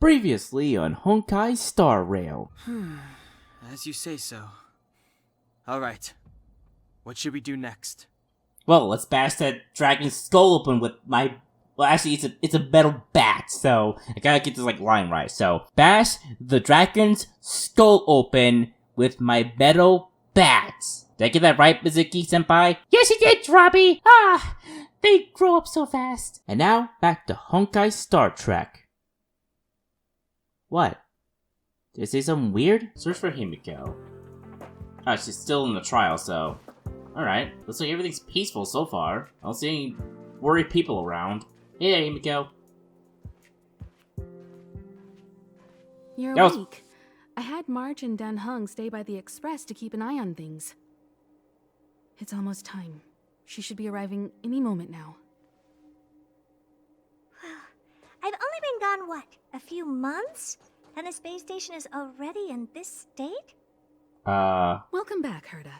Previously on Honkai Star Rail. As you say so. Alright. What should we do next? Well, let's bash that dragon's skull open with my... Well, actually, it's a metal bat, so I gotta get this, line right. So, bash the dragon's skull open with my metal bat. Did I get that right, Mizuki-senpai? Yes, you did, Robbie! They grow up so fast. And now, back to Honkai Star Trek. What? Did I say something weird? Search for Himiko. Oh, she's still in the trial, so... Alright, looks like everything's peaceful so far. I don't see any worried people around. Hey there, Himiko. You're awake. I had March and Dan Hung stay by the Express to keep an eye on things. It's almost time. She should be arriving any moment now. I've only been gone, what, a few months? And the space station is already in this state? Welcome back, Herta.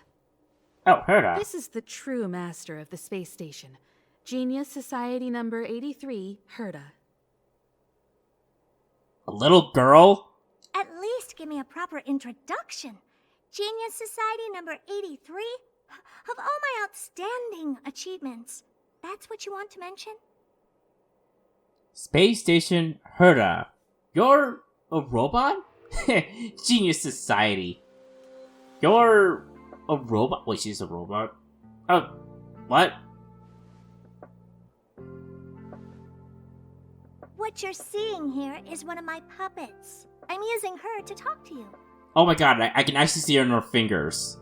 Oh, Herta. This is the true master of the space station. Genius Society number 83, Herta. A little girl? At least give me a proper introduction. Genius Society number 83? Of all my outstanding achievements, that's what you want to mention? Space Station Herta. You're a robot? Genius Society. You're a robot? Wait, she's a robot? Oh, what? What you're seeing here is one of my puppets. I'm using her to talk to you. Oh my god, I can actually see her in her fingers.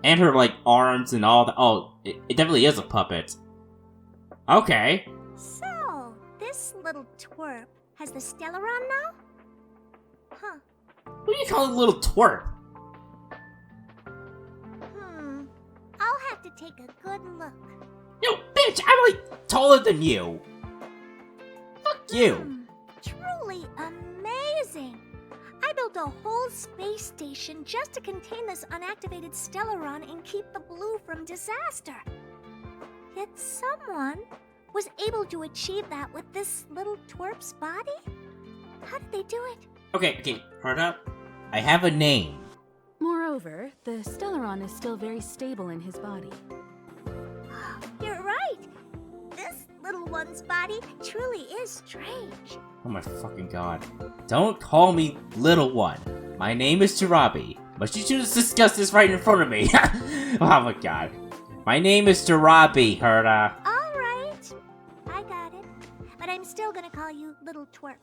And her, arms and all that. Oh, it definitely is a puppet. Okay. So, this little twerp has the Stellaron now? Huh. What do you call a little twerp? I'll have to take a good look. Yo, bitch, I'm taller than you. Fuck you. Truly amazing. I built a whole space station just to contain this unactivated Stellaron and keep the blue from disaster. Yet someone was able to achieve that with this little twerp's body? How did they do it? Okay, Herta, I have a name. Moreover, the Stellaron is still very stable in his body. You're right. This little one's body truly is strange. Oh my fucking god. Don't call me little one. My name is Jirabi, but you should discuss this right in front of me. Oh my god. My name is Jirabi, Herta. Alright. I got it. But I'm still gonna call you Little Twerp.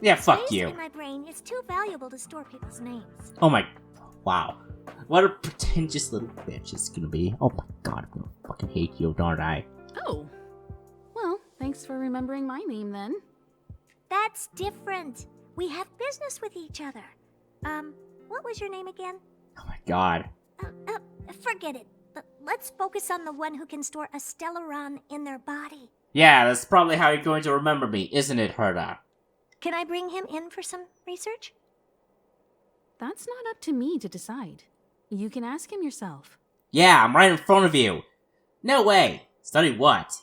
Yeah, fuck Space you. in my brain is too valuable to store people's names. Oh my... Wow. What a pretentious little bitch it's gonna be. Oh my god, I'm gonna fucking hate you, don't I? Oh. Well, thanks for remembering my name then. That's different. We have business with each other. What was your name again? Oh my god. Forget it. Let's focus on the one who can store a Stellaron in their body. Yeah, that's probably how you're going to remember me, isn't it, Herta? Can I bring him in for some research? That's not up to me to decide. You can ask him yourself. Yeah, I'm right in front of you. No way. Study what?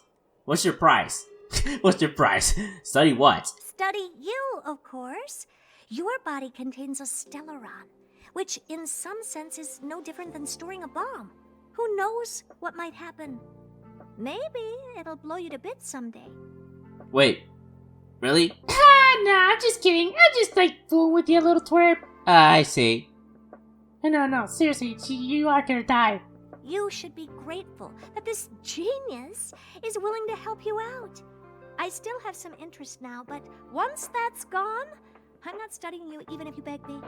What's your price? What's your price? Study what? Study you, of course. Your body contains a Stellaron, which in some sense is no different than storing a bomb. Who knows what might happen? Maybe it'll blow you to bits someday. Wait. Really? No, I'm just kidding. I'm just fooling with you, little twerp. I see. No, seriously, you are gonna die. You should be grateful that this genius is willing to help you out. I still have some interest now, but once that's gone, I'm not studying you even if you beg me.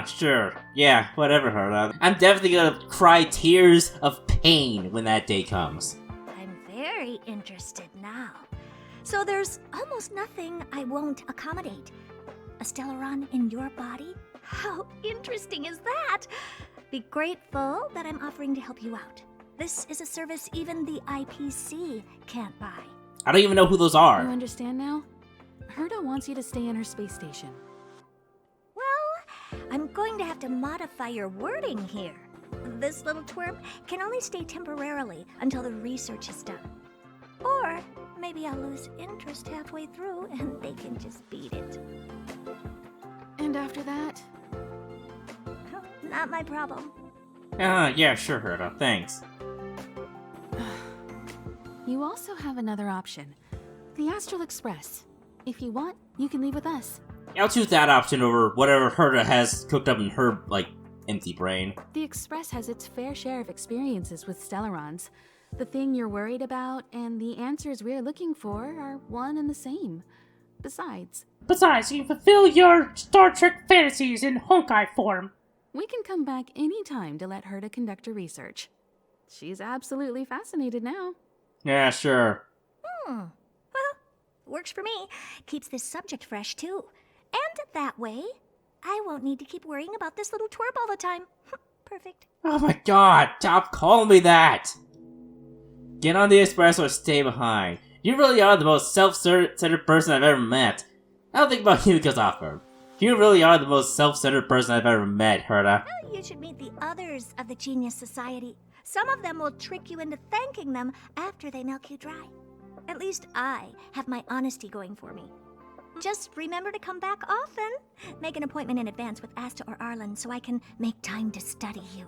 Sure. Yeah, whatever, Herta. I'm definitely gonna cry tears of pain when that day comes. I'm very interested now. So there's almost nothing I won't accommodate. A Stellaron in your body? How interesting is that? Be grateful that I'm offering to help you out. This is a service even the IPC can't buy. I don't even know who those are. You understand now? Herta wants you to stay in her space station. Well, I'm going to have to modify your wording here. This little twerp can only stay temporarily until the research is done. Or maybe I'll lose interest halfway through and they can just beat it. around after that. Not my problem. Yeah, sure, Herta. Thanks. You also have another option. The Astral Express. If you want, you can leave with us. I'll choose that option over whatever Herta has cooked up in her, like, empty brain. The Express has its fair share of experiences with Stellarons. The thing you're worried about and the answers we're looking for are one and the same. Besides, you can fulfill your Star Trek fantasies in Honkai form. we can come back anytime to let Herta conduct her research. She's absolutely fascinated now. Yeah, sure. Well, works for me. Keeps this subject fresh, too. And that way, I won't need to keep worrying about this little twerp all the time. Perfect. Oh my god, stop calling me that! Get on the Express or stay behind. You really are the most self-centered person I've ever met. I don't think about Himiko's offer. You really are the most self-centered person I've ever met, Herta. Well, you should meet the others of the Genius Society. Some of them will trick you into thanking them after they milk you dry. At least I have my honesty going for me. Just remember to come back often. Make an appointment in advance with Asta or Arlen so I can make time to study you.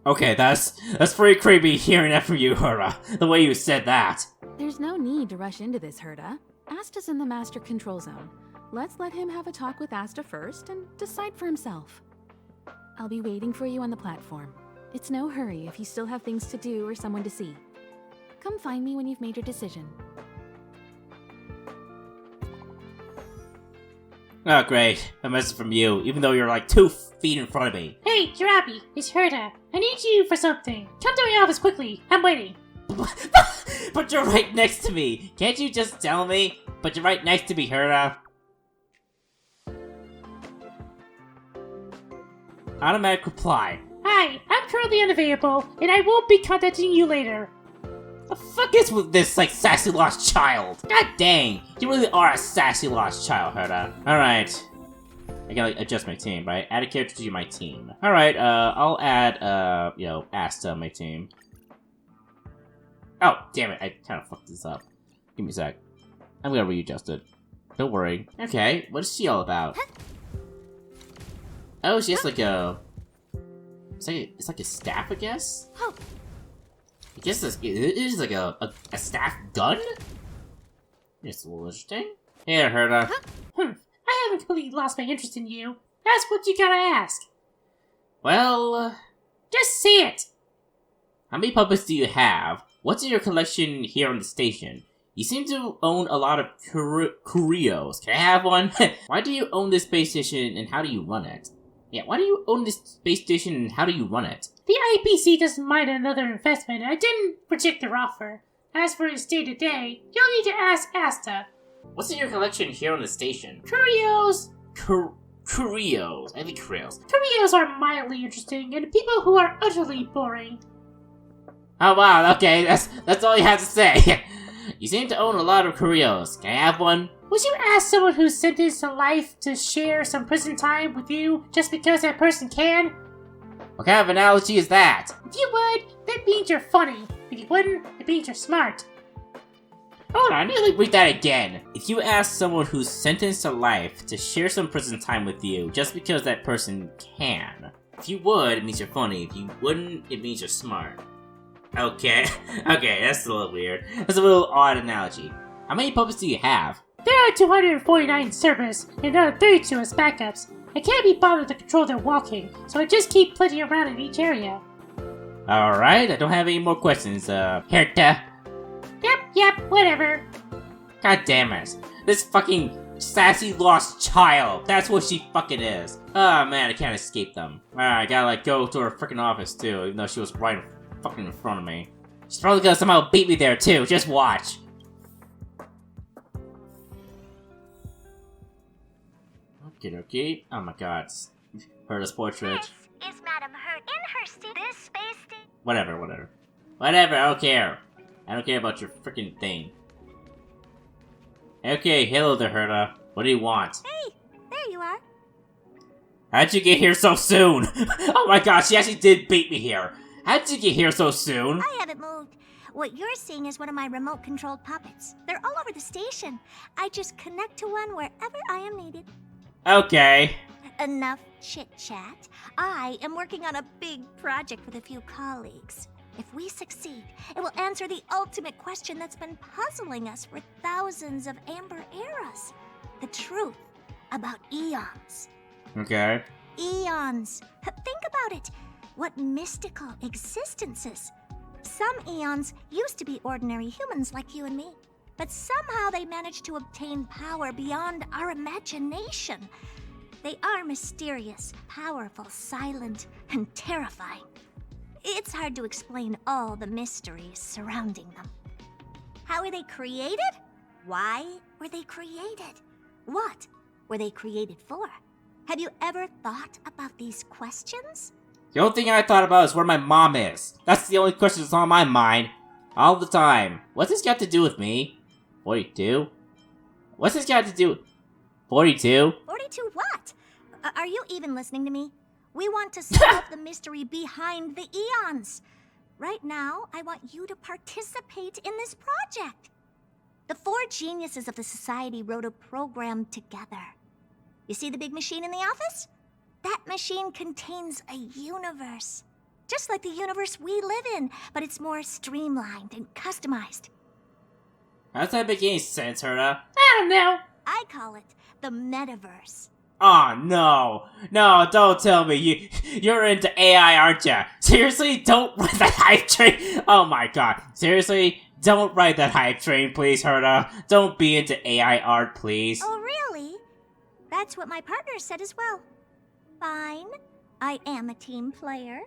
Okay, that's pretty creepy hearing that from you, Herta. The way you said that. There's no need to rush into this, Herta. Asta's in the Master Control Zone. Let's let him have a talk with Asta first and decide for himself. I'll be waiting for you on the platform. It's no hurry if you still have things to do or someone to see. Come find me when you've made your decision. Oh, great. A message from you, even though you're like 2 feet in front of me. Hey, Jirabi, it's Herta. I need you for something. Come to my office quickly. I'm waiting. But you're right next to me. Can't you just tell me? But you're right next to me, Herta. Automatic reply. Hi, I'm currently unavailable, and I won't be contacting you later. The fuck is with this, like, sassy lost child? God dang, you really are a sassy lost child, Herta. Alright. I gotta adjust my team, right? Add a character to my team. Alright, I'll add, Asta to my team. Oh, damn it, I kinda fucked this up. Give me a sec. I'm gonna readjust it. Don't worry. Okay, what is she all about? Oh, she has like a... It's like a staff, I guess? I guess it is like a staff gun? It's a little interesting. Here, Herta. I haven't completely lost my interest in you. That's what you gotta ask. Well... Just say it! How many puppets do you have? What's in your collection here on the station? You seem to own a lot of curios. Can I have one? Why do you own this space station and how do you run it? Yeah, why do you own this space station and how do you run it? The IPC doesn't mind another investment, and I didn't reject their offer. As for his day-to-day, you'll need to ask Asta. What's in your collection here on the station? Curios! Curios. I think curios. Curios are mildly interesting, and people who are utterly boring. Oh wow, okay, that's all you have to say. You seem to own a lot of curios. Can I have one? Would you ask someone who's sentenced to life to share some prison time with you just because that person can? What kind of analogy is that? If you would, that means you're funny. If you wouldn't, it means you're smart. Hold on, I need to read that again. If you ask someone who's sentenced to life to share some prison time with you just because that person can. If you would, it means you're funny. If you wouldn't, it means you're smart. Okay, okay, that's a little weird. That's a little odd analogy. How many puppets do you have? There are 249 in service, and another 32 as backups. I can't be bothered to control their walking, so I just keep plenty around in each area. Alright, I don't have any more questions, Herta. Yep, whatever. God damn it. This fucking sassy lost child. That's what she fucking is. Oh man, I can't escape them. Alright, I gotta like go to her freaking office too, even though she was right fucking in front of me. She's probably gonna somehow beat me there too, just watch. Okay. Oh my god. Herta's portrait. This is Madam Hurt in her this space station. Whatever, I don't care. I don't care about your freaking thing. Okay, hello there, Herta. What do you want? Hey, there you are. How'd you get here so soon? Oh my god, she actually did beat me here. How'd you get here so soon? I haven't moved. What you're seeing is one of my remote-controlled puppets. They're all over the station. I just connect to one wherever I am needed. Okay. Enough chit-chat. I am working on a big project with a few colleagues. If we succeed, it will answer the ultimate question that's been puzzling us for thousands of Amber eras. The truth about eons. Okay. Eons. Think about it. What mystical existences. Some eons used to be ordinary humans like you and me, but somehow they managed to obtain power beyond our imagination. They are mysterious, powerful, silent, and terrifying. It's hard to explain all the mysteries surrounding them. How were they created? Why were they created? What were they created for? Have you ever thought about these questions? The only thing I thought about is where my mom is. That's the only question that's on my mind. All the time. What's this got to do with me? 42? What's this got to do with... 42? 42 what? Are you even listening to me? We want to solve the mystery behind the eons. Right now, I want you to participate in this project. The 4 geniuses of the society wrote a program together. You see the big machine in the office? That machine contains a universe. Just like the universe we live in, but it's more streamlined and customized. How does that make any sense, Herta? I don't know. I call it the metaverse. Oh no. No, don't tell me you're into AI, aren't ya? Seriously? Don't ride that hype train? Oh my god. Seriously? Don't ride that hype train, please, Herta. Don't be into AI art, please. Oh, really? That's what my partner said as well. Fine. I am a team player.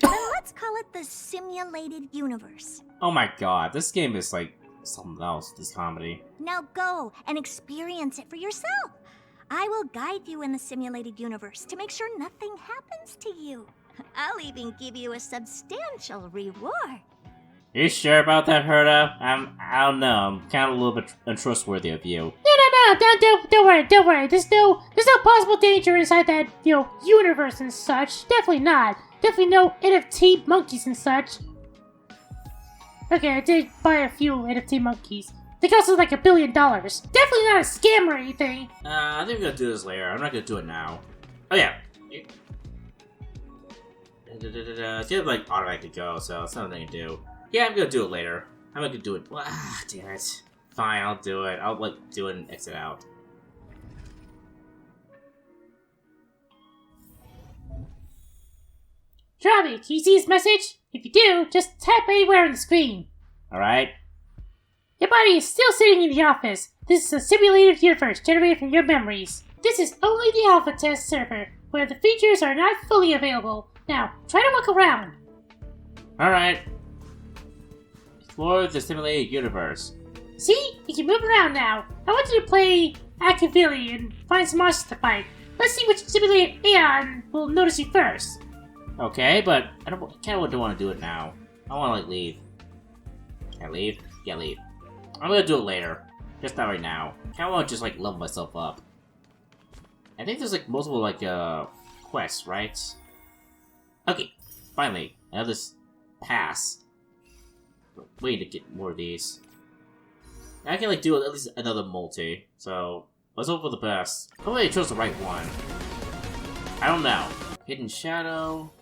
Then let's call it the simulated universe. Oh my god, this game is like something else, this comedy. Now go and experience it for yourself. I will guide you in the simulated universe to make sure nothing happens to you. I'll even give you a substantial reward. You sure about that, Herta? I don't know. I'm kind of a little bit untrustworthy of you. No, don't worry. There's no possible danger inside that, universe and such. Definitely not. Definitely no NFT monkeys and such. Okay, I did buy a few NFT monkeys. They cost us like $1 billion. Definitely not a scam or anything. I think I'm gonna do this later. I'm not gonna do it now. Oh yeah. It's gonna like automatically go, so it's not nothing to do. Yeah, I'm gonna do it later. I'm gonna do it. Damn it. Fine, I'll do it. I'll do it and exit out. Robbie, can you see his message? If you do, just tap anywhere on the screen. Alright? Your body is still sitting in the office. This is a simulated universe generated from your memories. This is only the alpha test server, where the features are not fully available. Now, try to walk around. Alright. Explore the simulated universe. See? You can move around now. I want you to play Akavili and find some monsters to fight. Let's see which simulated Aeon will notice you first. Okay, but I don't want to do it now. I want to, like, leave. Can I leave? Yeah, leave. I'm gonna do it later. Just not right now. I kinda wanna just, like, level myself up. I think there's, like, multiple, like, quests, right? Okay, finally. I have this pass. Wait to get more of these. I can, like, do at least another multi. So, let's hope for the best. Hopefully I chose the right one. I don't know. Hidden Shadow.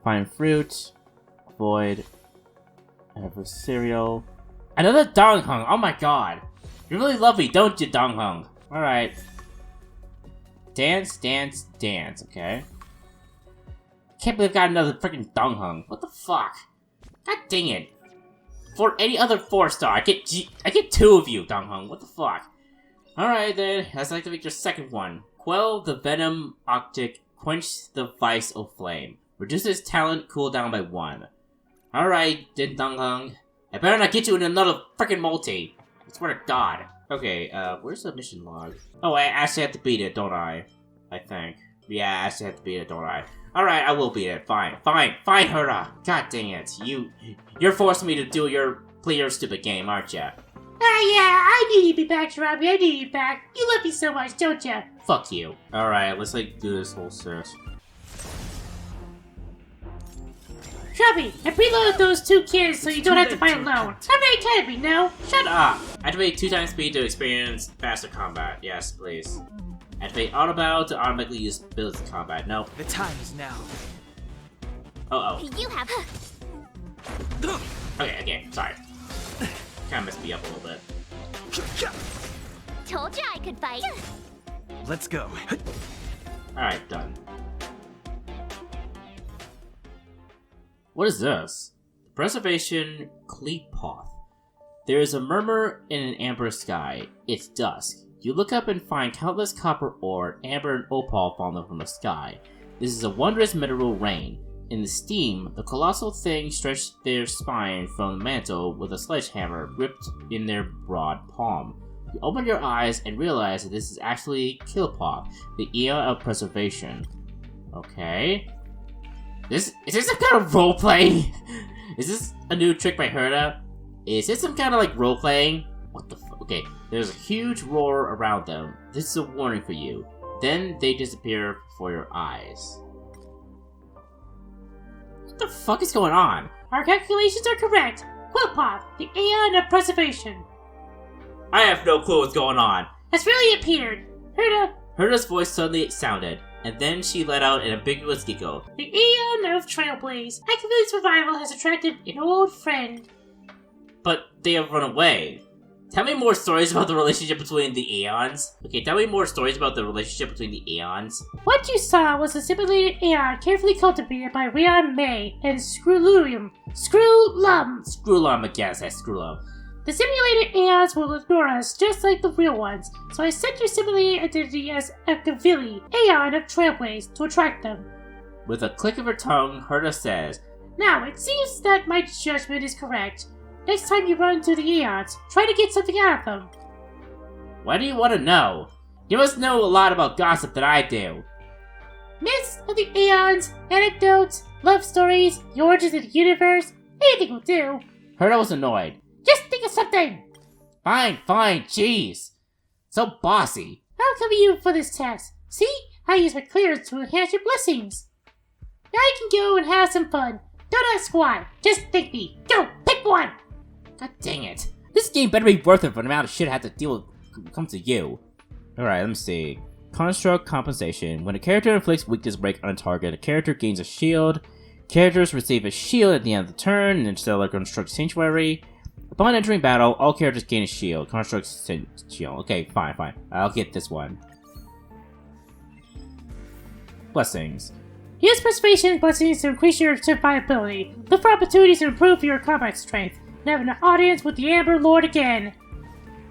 Find Fruit. Void. Adversarial. Another Donghung! Oh my god! You're really lovely, don't you, Donghung? Alright. Dance, okay. Can't believe I got another freaking Donghung. What the fuck? God dang it. For any other 4-star, I get 2 of you, Donghung. What the fuck? Alright then, let's activate your second one. Quell the Venom Octic, quench the Vice of Flame. Reduces talent cooldown by 1. Alright, then Donghung. I better not get you in another freaking multi. I swear to God. Okay, where's the mission log? Oh, I actually have to beat it, don't I? I think. Yeah, I actually have to beat it, don't I? Alright, I will beat it. Fine, Herta. God dang it. You're forcing me to play your stupid game, aren't ya? Yeah, I knew you'd be back, Robbie. I knew you'd be back. You love me so much, don't ya? Fuck you. Alright, let's, like, do this whole search. Robbie, I preloaded those 2 kids so you don't have to fight alone. I'm very kind of me, no? Shut up! Activate 2 times speed to experience faster combat. Yes, please. Activate auto battle to automatically use abilities in combat. Nope. The time is now. Oh. You have. Okay, sorry. Kinda messed me up a little bit. Told you I could fight. Let's go. Alright, done. What is this? Preservation Kleepoth. There is a murmur in an amber sky. It's dusk. You look up and find countless copper ore, amber, and opal falling from the sky. This is a wondrous mineral rain. In the steam, the colossal thing stretched their spine from the mantle with a sledgehammer gripped in their broad palm. You open your eyes and realize that this is actually Kleepoth, the Aeon of Preservation. Okay. Is this some kind of roleplay? Is this a new trick by Herta? Is this some kind of like roleplaying? What the fuck? Okay, there's a huge roar around them. This is a warning for you. Then they disappear before your eyes. What the fuck is going on? Our calculations are correct. Kleepoth, the Aeon of Preservation. I have no clue what's going on. Has really appeared. Herta's voice suddenly sounded, and then she let out an ambiguous giggle. The Aeon of Trailblazer. Activated survival has attracted an old friend. But they have run away. Tell me more stories about the relationship between the Aeons. Okay, tell me more stories about the relationship between the Aeons. What you saw was a simulated Aeon carefully cultivated by Rion May and Screwlum. Screwlum, I guess, that's Screwlum. The simulated Aeons will ignore us just like the real ones, so I set your simulated identity as Akavili, Aeon of Trailblaze, to attract them. With a click of her tongue, Herta says, Now, it seems that my judgment is correct. Next time you run into the Aeons, try to get something out of them. Why do you want to know? You must know a lot about gossip that I do. Myths of the Aeons, anecdotes, love stories, the origins of the universe, anything will do. Herta was annoyed. Just think of something! Fine, jeez. So bossy. I'll cover you for this test. See? I use my clearance to enhance your blessings. Now you can go and have some fun. Don't ask why. Just thank me. Go, pick one! God dang it. This game better be worth it for the amount of shit I have to deal with when it comes to you. Alright, let me see. Construct compensation. When a character inflicts weakness break on a target, a character gains a shield. Characters receive a shield at the end of the turn in Stellar Construct Sanctuary. Upon entering battle, all characters gain a shield. Construct shield. Okay, fine. I'll get this one. Blessings. Use Preservation blessings to increase your survivability. Look for opportunities to improve your combat strength. And have an audience with the Amber Lord again.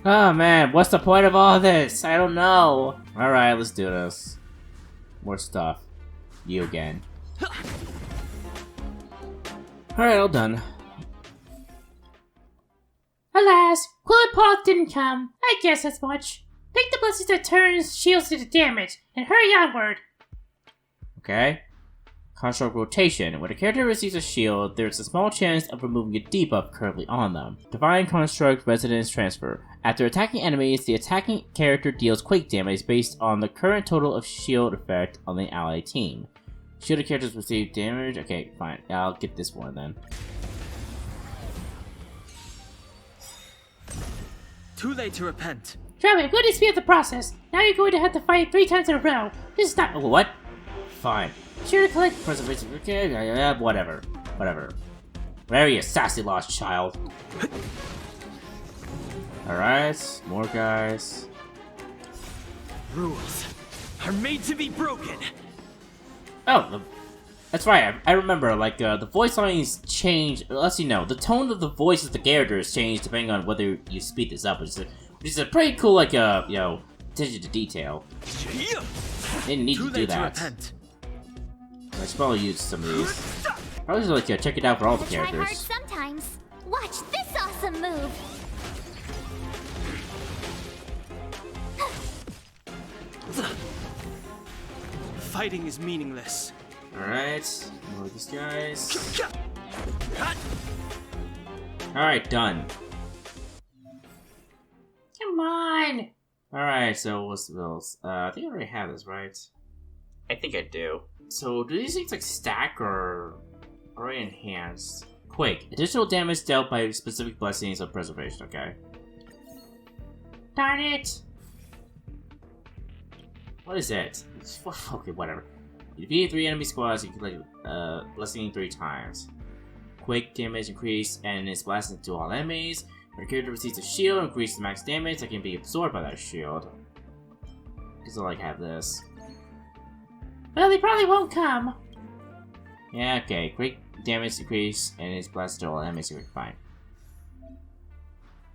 Oh man, what's the point of all this? I don't know. Alright, let's do this. More stuff. You again. Alright, all done. Alas, Kleepoth didn't come. I guess as much. Pick the blessings that turns shields into damage, and hurry onward. Okay. Construct rotation. When a character receives a shield, there is a small chance of removing a debuff currently on them. Divine Construct Resonance Transfer. After attacking enemies, the attacking character deals quake damage based on the current total of shield effect on the ally team. Shielded characters receive damage. Okay, fine. I'll get this one then. Too late to repent. Travis, good to speed up the process. Now you're going to have to fight 3 times in a row. This is not. Oh, what? Fine. Sure to collect. Preservation. Okay, whatever. Where are you, sassy lost child? Alright, more guys. Rules are made to be broken. Oh, that's right. I remember, like, the voice lines change. Let's see, no, the tone of the voice of the characters change depending on whether you speed this up, which is a pretty cool, like, you know, attention to detail. Didn't need to do that. I should probably use some of these. Probably just like check it out for all the characters. Try hard sometimes. Watch this awesome move. Fighting is meaningless. Alright, more of these guys. Alright, done. Come on. Alright, so what's the bills? I think I already have this, right? I think I do. So, do these things like stack or already enhanced? Quake. Additional damage dealt by specific blessings of preservation, okay. Darn it. What is it? Okay, whatever. You defeat 3 enemy squads, you can collect blessing 3 times. Quick damage increase and is blasted to all enemies. When your character receives a shield, increases max damage that can be absorbed by that shield. Because I like have this. Well, they probably won't come. Yeah, okay. Quick damage increase and is blasted to all enemies. You're fine.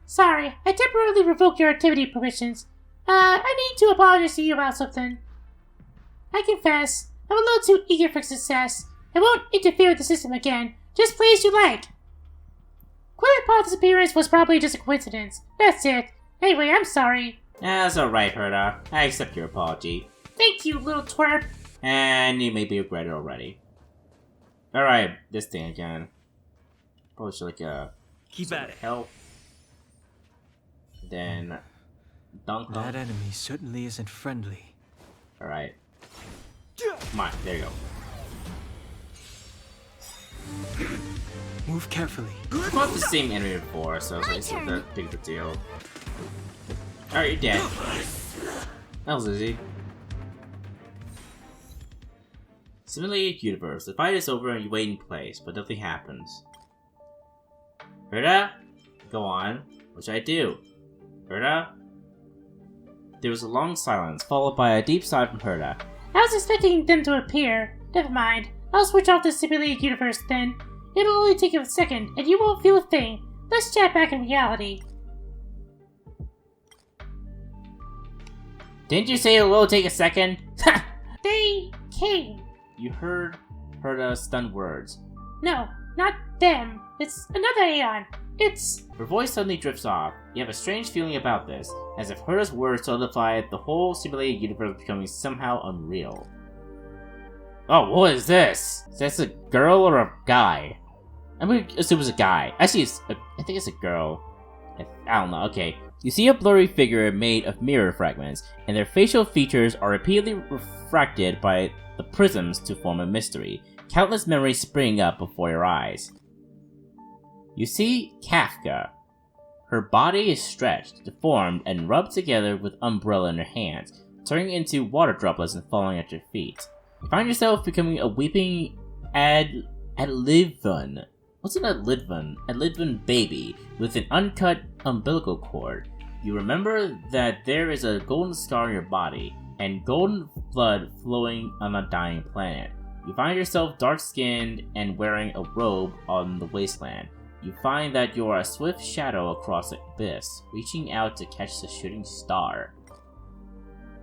Sorry, I temporarily revoked your activity permissions. I need to apologize to you about something. I confess, I'm a little too eager for success. I won't interfere with the system again. Just play as you like. Quillipot's disappearance was probably just a coincidence. That's it. Anyway, I'm sorry. That's alright, Herta. I accept your apology. Thank you, little twerp. And you may be regretted already. Alright, this thing again. Probably should like Keep at it. Help. Then dunk. That enemy certainly isn't friendly. Alright. Come on, there you go. Move carefully. I fought the same enemy before, so it's not that big of a deal. Alright, you're dead. That was easy. Simulated universe. The fight is over and you wait in place, but nothing happens. Herta? Go on. What should I do? Herta? There was a long silence, followed by a deep sigh from Herta. I was expecting them to appear. Never mind. I'll switch off the simulated universe then. It'll only take a second, and you won't feel a thing. Let's chat back in reality. Didn't you say it will take a second? They came. You heard Herta's stunned words. No, not them. It's another Aeon. It's... Her voice suddenly drifts off. You have a strange feeling about this, as if Herta's words solidified the whole simulated universe becoming somehow unreal. Oh, what is this? Is this a girl or a guy? I'm gonna assume it's a guy. Actually, I think it's a girl. I don't know, okay. You see a blurry figure made of mirror fragments, and their facial features are repeatedly refracted by the prisms to form a mystery. Countless memories spring up before your eyes. You see Kafka. Her body is stretched, deformed, and rubbed together with umbrella in her hands, turning into water droplets and falling at your feet. You find yourself becoming a weeping Adlivun. What's an Adlivun? Adlivun baby with an uncut umbilical cord. You remember that there is a golden scar in your body, and golden blood flowing on a dying planet. You find yourself dark-skinned and wearing a robe on the wasteland. You find that you are a swift shadow across the abyss, reaching out to catch the shooting star.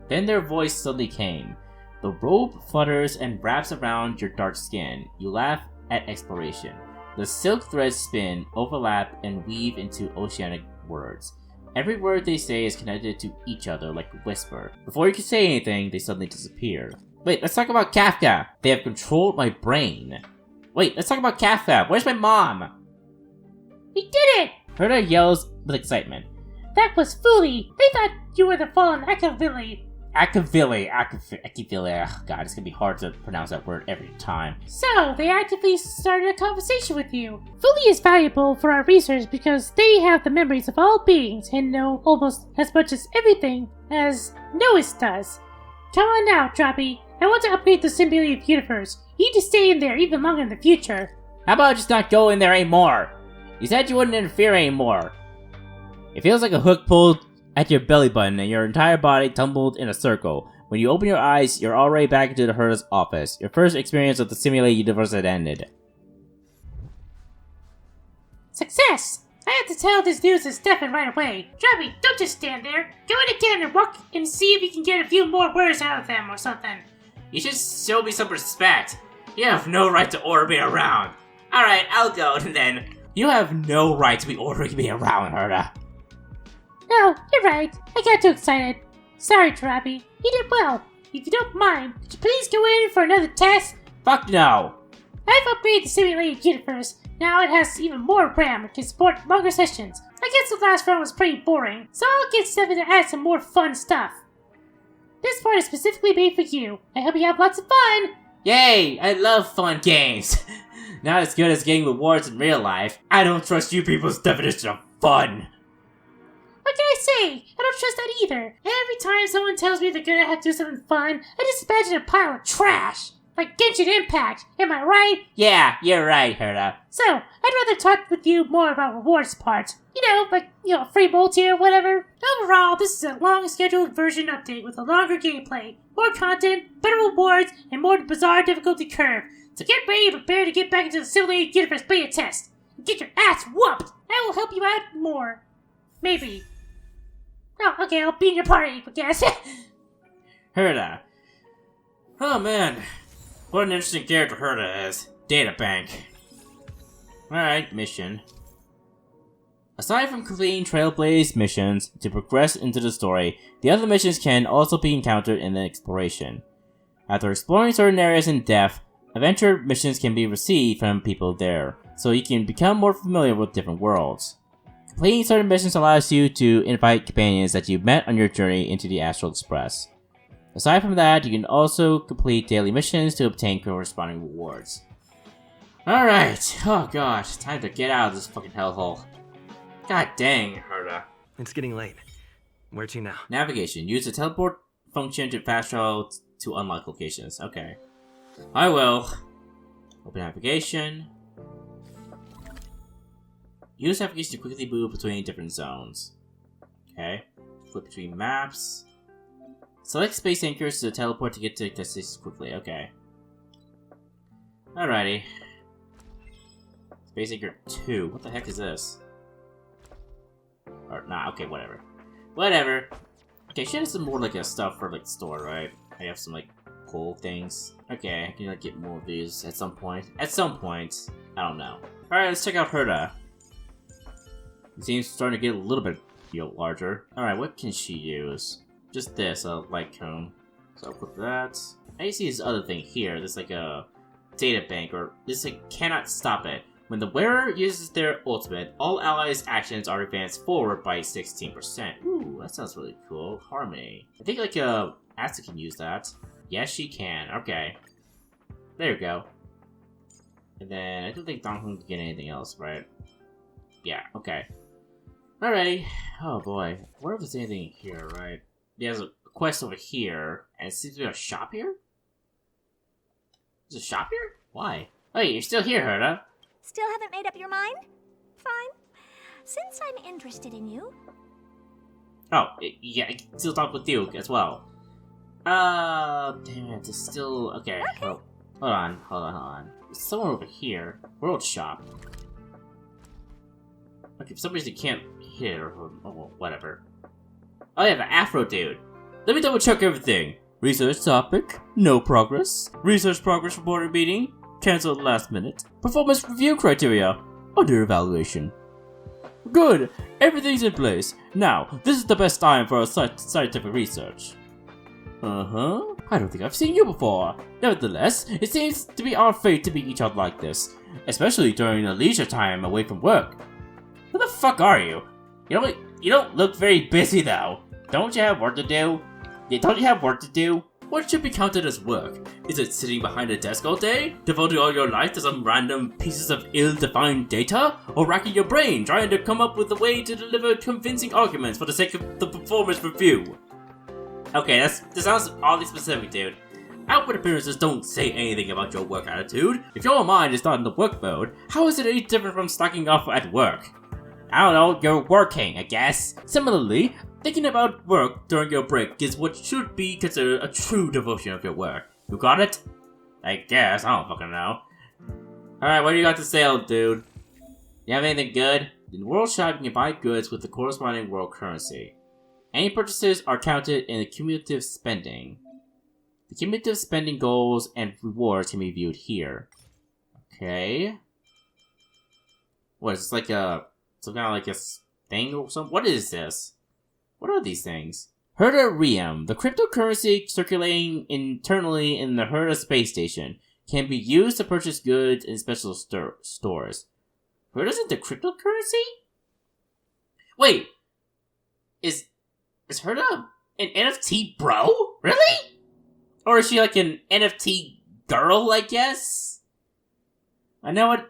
Then their voice suddenly came. The robe flutters and wraps around your dark skin. You laugh at exploration. The silk threads spin, overlap, and weave into oceanic words. Every word they say is connected to each other like a whisper. Before you can say anything, they suddenly disappear. Wait, let's talk about Kafka. They have controlled my brain. Wait, let's talk about Kafka. Where's my mom? We did it! Herta yells with excitement. That was Fuli. They thought you were the fallen Akavili. Akavili. Oh god, it's gonna be hard to pronounce that word every time. So, they actively started a conversation with you. Fuli is valuable for our research because they have the memories of all beings and know almost as much as everything as Nois does. Come on now, Droppy. I want to upgrade the simulated universe. You need to stay in there even longer in the future. How about just not go in there anymore? You said you wouldn't interfere anymore. It feels like a hook pulled at your belly button and your entire body tumbled in a circle. When you open your eyes, you're already back into the Herta's office. Your first experience of the simulated universe had ended. Success! I have to tell this news to Stefan right away. Droppy, don't just stand there. Go in again and walk and see if you can get a few more words out of them or something. You should show me some respect. You have no right to order me around. Alright, I'll go then. You have no right to be ordering me around, Herta. No, you're right. I got too excited. Sorry, Droppy. You did well. If you don't mind, could you please go in for another test? Fuck no. I've upgraded the simulated universe. Now it has even more RAM and can support longer sessions. I guess the last round was pretty boring, so I'll get Stefan to add some more fun stuff. This part is specifically made for you. I hope you have lots of fun! Yay! I love fun games! Not as good as getting rewards in real life. I don't trust you people's definition of fun! What can I say? I don't trust that either. Every time someone tells me they're gonna have to do something fun, I just imagine a pile of trash. Like Genshin Impact, am I right? Yeah, you're right, Herta. So, I'd rather talk with you more about rewards parts. Free multi or whatever. Overall, this is a long scheduled version update with a longer gameplay, more content, better rewards, and more bizarre difficulty curve. So get ready and prepare to get back into the simulated universe beta test. And get your ass whooped! I will help you out more. Maybe. Oh, okay, I'll be in your party, I guess. Herta. Oh man, what an interesting character Herta is. Databank. Alright, mission. Aside from completing Trailblazer missions to progress into the story, the other missions can also be encountered in the exploration. After exploring certain areas in depth, adventure missions can be received from people there, so you can become more familiar with different worlds. Completing certain missions allows you to invite companions that you met on your journey into the Astral Express. Aside from that, you can also complete daily missions to obtain corresponding rewards. Alright, oh gosh, time to get out of this fucking hellhole. God dang, Herta. It's getting late. Where to now? Navigation. Use the teleport function to fast travel to unlock locations. Okay. I will. Open navigation. Use navigation to quickly move between different zones. Okay. Flip between maps. Select space anchors to teleport to get to destinations quickly. Okay. Alrighty. Space anchor 2. What the heck is this? Or, nah, okay, whatever. Whatever. Okay, she has some more, like, stuff for, like, store, right? I have some, like, cool things. Okay, I can, like, get more of these at some point. At some point. I don't know. Alright, let's check out Herta. It seems starting to get a little bit, larger. Alright, what can she use? Just this, a light cone. So I'll put that. I see this other thing here. There's, like, a data bank, or this, like, cannot stop it. When the wearer uses their ultimate, all allies' actions are advanced forward by 16%. Ooh, that sounds really cool. Harmony. I think, like, Asta can use that. Yes, she can. Okay. There you go. And then, I don't think Donghun can get anything else, right? Yeah, okay. Alrighty. Oh, boy. I wonder if there's anything here, right? There's a quest over here, and it seems to be a shop here? There's a shop here? Why? Oh, you're still here, Herta. Still haven't made up your mind? Fine. Since I'm interested in you. Oh, yeah, I can still talk with you as well. Damn it, it's still... Okay, well, hold on. There's someone over here. World Shop. Okay, for some reason you can't hit it or whatever. Oh yeah, the Afro dude. Let me double check everything. Research topic, no progress. Research progress reported meeting, cancelled last minute. Performance review criteria, under evaluation. Good, everything's in place. Now, this is the best time for our scientific research. I don't think I've seen you before. Nevertheless, it seems to be our fate to meet each other like this, especially during the leisure time away from work. Who the fuck are you? You don't look very busy though. Don't you have work to do? Don't you have work to do? What should be counted as work? Is it sitting behind a desk all day, devoting all your life to some random pieces of ill-defined data, or racking your brain trying to come up with a way to deliver convincing arguments for the sake of the performance review? Okay, that sounds oddly specific, dude. Outward appearances don't say anything about your work attitude. If your mind is not in the work mode, how is it any different from slacking off at work? I don't know, you're working, I guess. Similarly, thinking about work during your break is what should be considered a true devotion of your work. You got it? I guess, I don't fucking know. Alright, what do you got to sell, dude? You have anything good? In the World Shop, you can buy goods with the corresponding world currency. Any purchases are counted in the cumulative spending. The cumulative spending goals and rewards can be viewed here. Okay. What, is this like some kind of like a thing or something? What is this? What are these things? Herta Riem, the cryptocurrency circulating internally in the Herta Space Station, can be used to purchase goods in special stores. Herta's into cryptocurrency? Wait! Is Herta an NFT bro? Really? Or is she like an NFT girl, I guess? I know it.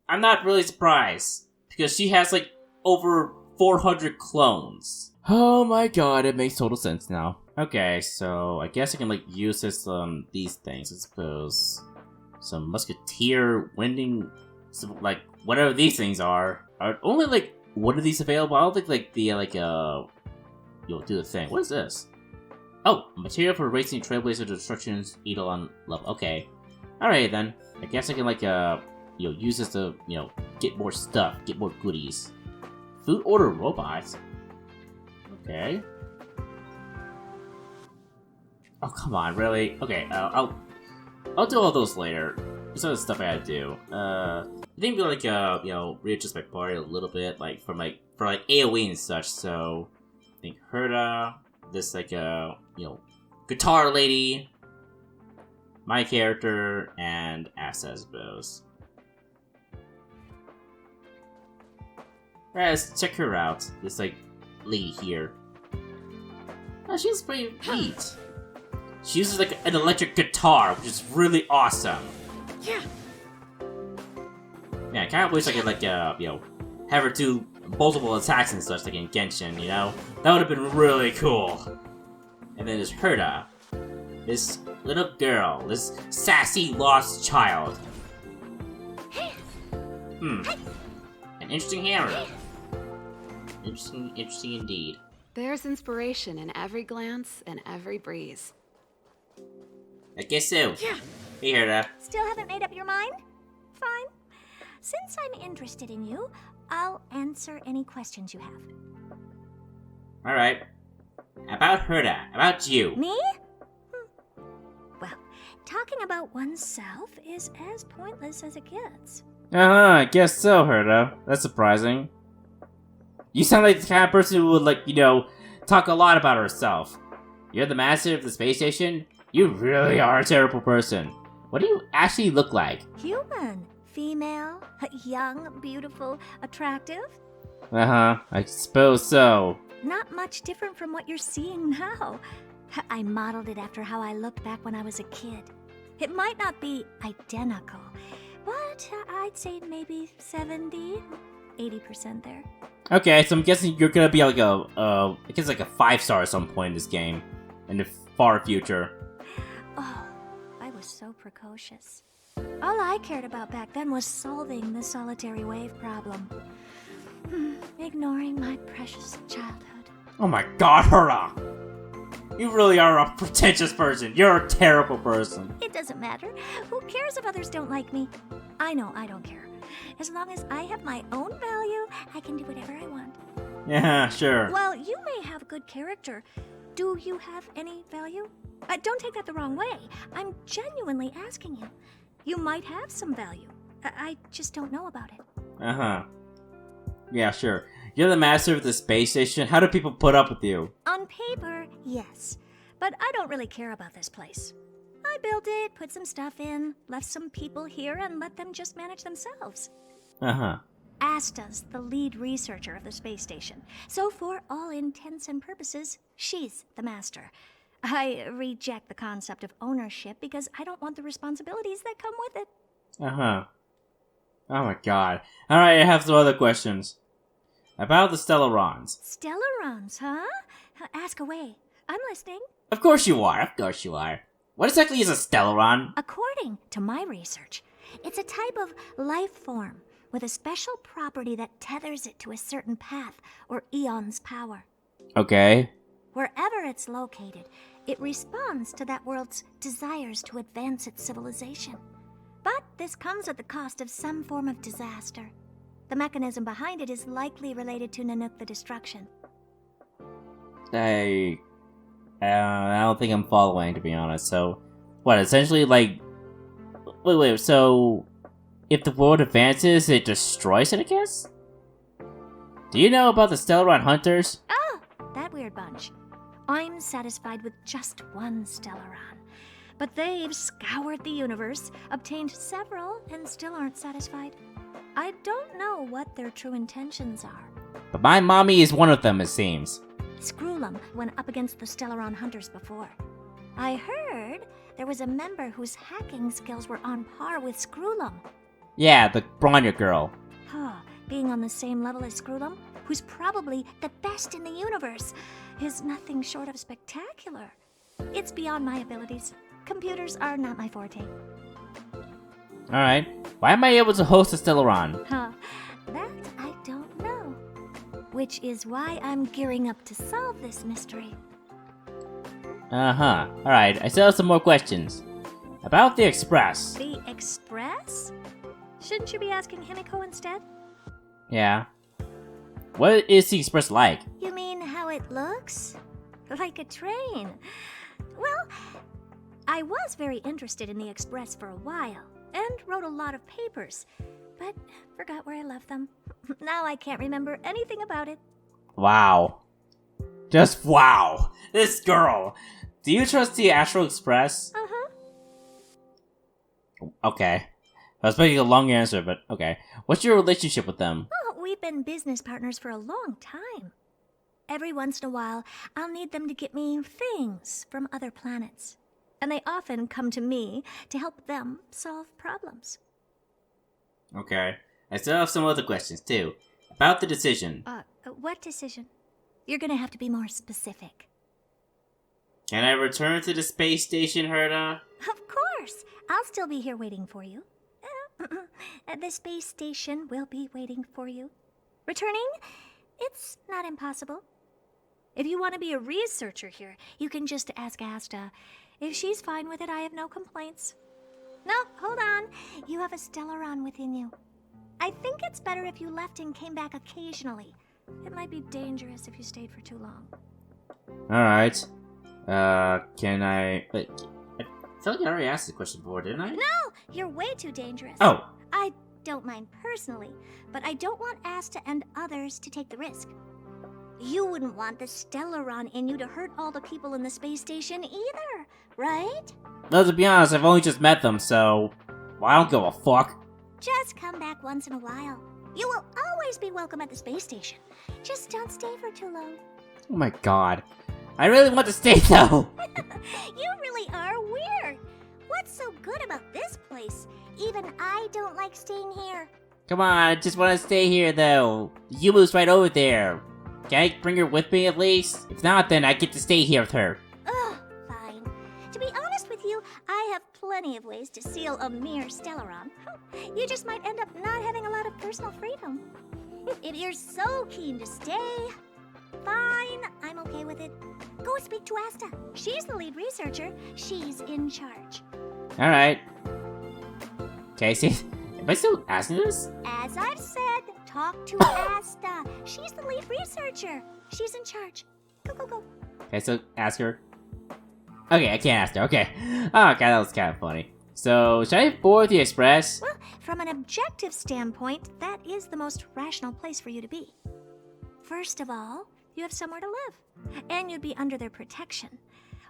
I'm not really surprised. Because she has like over 400 clones. Oh my god, it makes total sense now. Okay, so I guess I can like use this these things, I suppose. Some musketeer winding, some, like whatever these things are only like what are these available? I don't think like the you'll do the thing. What is this? Oh, material for racing Trailblazer destructions Eidolon level. Okay, all right then. I guess I can like use this to get more stuff, get more goodies. Food order robots. Okay. Oh come on, really? Okay, I'll do all those later. Some of the stuff I gotta do. I think like readjust my party a little bit, like for AoE and such. So I think Herta, this like guitar lady, my character, and Asta, I suppose. Alright, let's check her out. This like lady here. Oh, she's pretty neat. She uses like an electric guitar, which is really awesome. Yeah. Yeah, I kind of wish I could like have her do multiple attacks and such like in Genshin. That would have been really cool. And then there's Herta, this little girl, this sassy lost child. An interesting hammer. Interesting indeed. There's inspiration in every glance and every breeze. I guess so. Yeah. Hey, Herta. Still haven't made up your mind? Fine. Since I'm interested in you, I'll answer any questions you have. Alright. About Herta. About you. Me? Well, talking about oneself is as pointless as it gets. I guess so, Herta. That's surprising. You sound like the kind of person who would, talk a lot about herself. You're the master of the space station? You really are a terrible person. What do you actually look like? Human. Female. Young, beautiful, attractive. I suppose so. Not much different from what you're seeing now. I modeled it after how I looked back when I was a kid. It might not be identical, but I'd say maybe 70, 80% there. Okay, so I'm guessing you're gonna be like a 5-star at some point in this game. In the far future. Oh, I was so precocious. All I cared about back then was solving the solitary wave problem. Ignoring my precious childhood. Oh my god, Herta! You really are a pretentious person. You're a terrible person. It doesn't matter. Who cares if others don't like me? I know I don't care. As long as I have my own value, I can do whatever I want. Yeah, sure. Well, you may have good character. Do you have any value? Don't take that the wrong way. I'm genuinely asking you. You might have some value. I just don't know about it. Yeah, sure. You're the master of the space station. How do people put up with you? On paper, yes. But I don't really care about this place. I built it, put some stuff in, left some people here, and let them just manage themselves. Asta's the lead researcher of the space station. So for all intents and purposes, she's the master. I reject the concept of ownership because I don't want the responsibilities that come with it. Oh my god. Alright, I have some other questions. About the Stellarons. Stellarons, huh? Ask away. I'm listening. Of course you are. What exactly is a Stellaron? According to my research, it's a type of life form with a special property that tethers it to a certain path or eon's power. Okay. Wherever it's located, it responds to that world's desires to advance its civilization. But this comes at the cost of some form of disaster. The mechanism behind it is likely related to Nanook the Destruction. I don't think I'm following, to be honest. So, what, essentially, like... Wait, so... If the world advances, it destroys it, I guess? Do you know about the Stellaron Hunters? Oh, that weird bunch. I'm satisfied with just one Stellaron. But they've scoured the universe, obtained several, and still aren't satisfied. I don't know what their true intentions are. But my mommy is one of them, it seems. Screwlum went up against the Stellaron Hunters before. I heard there was a member whose hacking skills were on par with Screwlum. Yeah, the Bronya girl. Being on the same level as Screwlum? who's probably the best in the universe, is nothing short of spectacular. It's beyond my abilities. Computers are not my forte. Alright. Why am I able to host a Stellaron? Huh. That I don't know. Which is why I'm gearing up to solve this mystery. Uh-huh. Alright, I still have some more questions. About the Express. The Express? Shouldn't you be asking Himiko instead? Yeah. What is the Express like? You mean how it looks? Like a train. Well, I was very interested in the Express for a while, and wrote a lot of papers, but forgot where I left them. Now I can't remember anything about it. Wow. Just wow. This girl. Do you trust the Astral Express? Uh-huh. Okay. I was making a long answer, but okay. What's your relationship with them? Oh, we've been business partners for a long time. Every once in a while, I'll need them to get me things from other planets. And they often come to me to help them solve problems. Okay. I still have some other questions, too. About the decision. What decision? You're gonna have to be more specific. Can I return to the space station, Herta? Of course! I'll still be here waiting for you. The space station will be waiting for you. Returning? It's not impossible. If you want to be a researcher here, you can just ask Asta. If she's fine with it, I have no complaints. No, hold on. You have a Stellaron within you. I think it's better if you left and came back occasionally. It might be dangerous if you stayed for too long. Alright. Can I... Wait, I feel like I already asked this question before, didn't I? No! You're way too dangerous. Oh! I don't mind personally, but I don't want Asta and others to take the risk. You wouldn't want the Stellaron in you to hurt all the people in the space station either, right? Well, to be honest, I've only just met them, so... Well, I don't give a fuck. Just come back once in a while. You will always be welcome at the space station. Just don't stay for too long. Oh my god. I really want to stay, though! You really are weird. What's so good about this place? Even I don't like staying here. Come on, I just want to stay here, though. Yumu's right over there. Can I bring her with me, at least? If not, then I get to stay here with her. Ugh, fine. To be honest with you, I have plenty of ways to seal a mere Stellaron. You just might end up not having a lot of personal freedom. If you're so keen to stay, fine, I'm okay with it. Go speak to Asta. She's the lead researcher. She's in charge. Alright. Okay, see? Am I still asking this? As I've said, talk to Asta. She's the lead researcher. She's in charge. Go, go, go. Okay, so ask her. Okay, I can't ask her. Okay. Oh, god, that was kind of funny. So, should I board the Express? Well, from an objective standpoint, that is the most rational place for you to be. First of all, you have somewhere to live, and you'd be under their protection.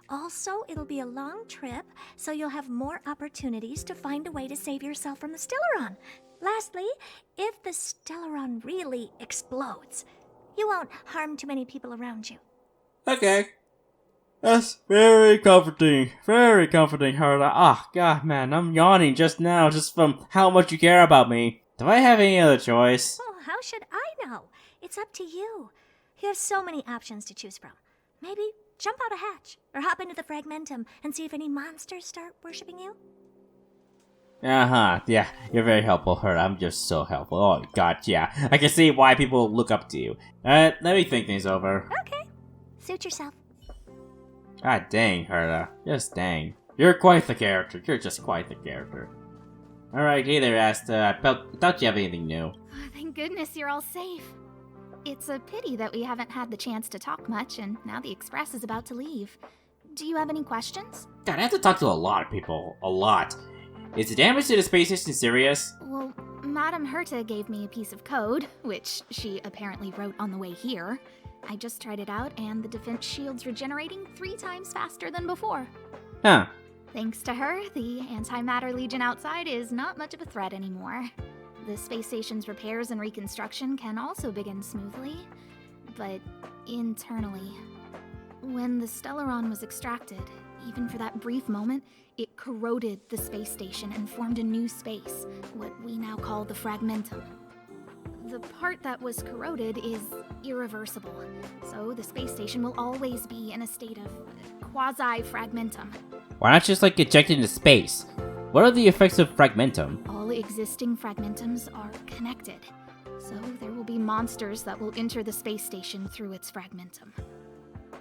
Also, it'll be a long trip, so you'll have more opportunities to find a way to save yourself from the Stellaron. Lastly, if the Stellaron really explodes, you won't harm too many people around you. Okay. That's very comforting, Herta. Ah, god, man, I'm yawning just now, just from how much you care about me. Do I have any other choice? Well, how should I know? It's up to you. You have so many options to choose from. Maybe jump out a hatch, or hop into the Fragmentum and see if any monsters start worshipping you. Uh-huh, yeah, you're very helpful, Herta. I'm just so helpful. Oh, god, yeah. I can see why people look up to you. Let me think things over. Okay. Suit yourself. God dang, Herta. Just dang. You're quite the character. You're just quite the character. Alright, hey there, Asta. I thought you have anything new. Oh, thank goodness you're all safe. It's a pity that we haven't had the chance to talk much, and now the Express is about to leave. Do you have any questions? God, I have to talk to a lot of people. A lot. Is the damage to the space station serious? Well, Madame Herta gave me a piece of code, which she apparently wrote on the way here. I just tried it out, and the defense shield's regenerating 3 times faster than before. Huh. Thanks to her, the Antimatter Legion outside is not much of a threat anymore. The space station's repairs and reconstruction can also begin smoothly, but internally. When the Stellaron was extracted, even for that brief moment, it corroded the space station and formed a new space, what we now call the Fragmentum. The part that was corroded is irreversible, so the space station will always be in a state of quasi-fragmentum. Why not just like eject into space? What are the effects of fragmentum? All existing fragmentums are connected, so there will be monsters that will enter the space station through its fragmentum.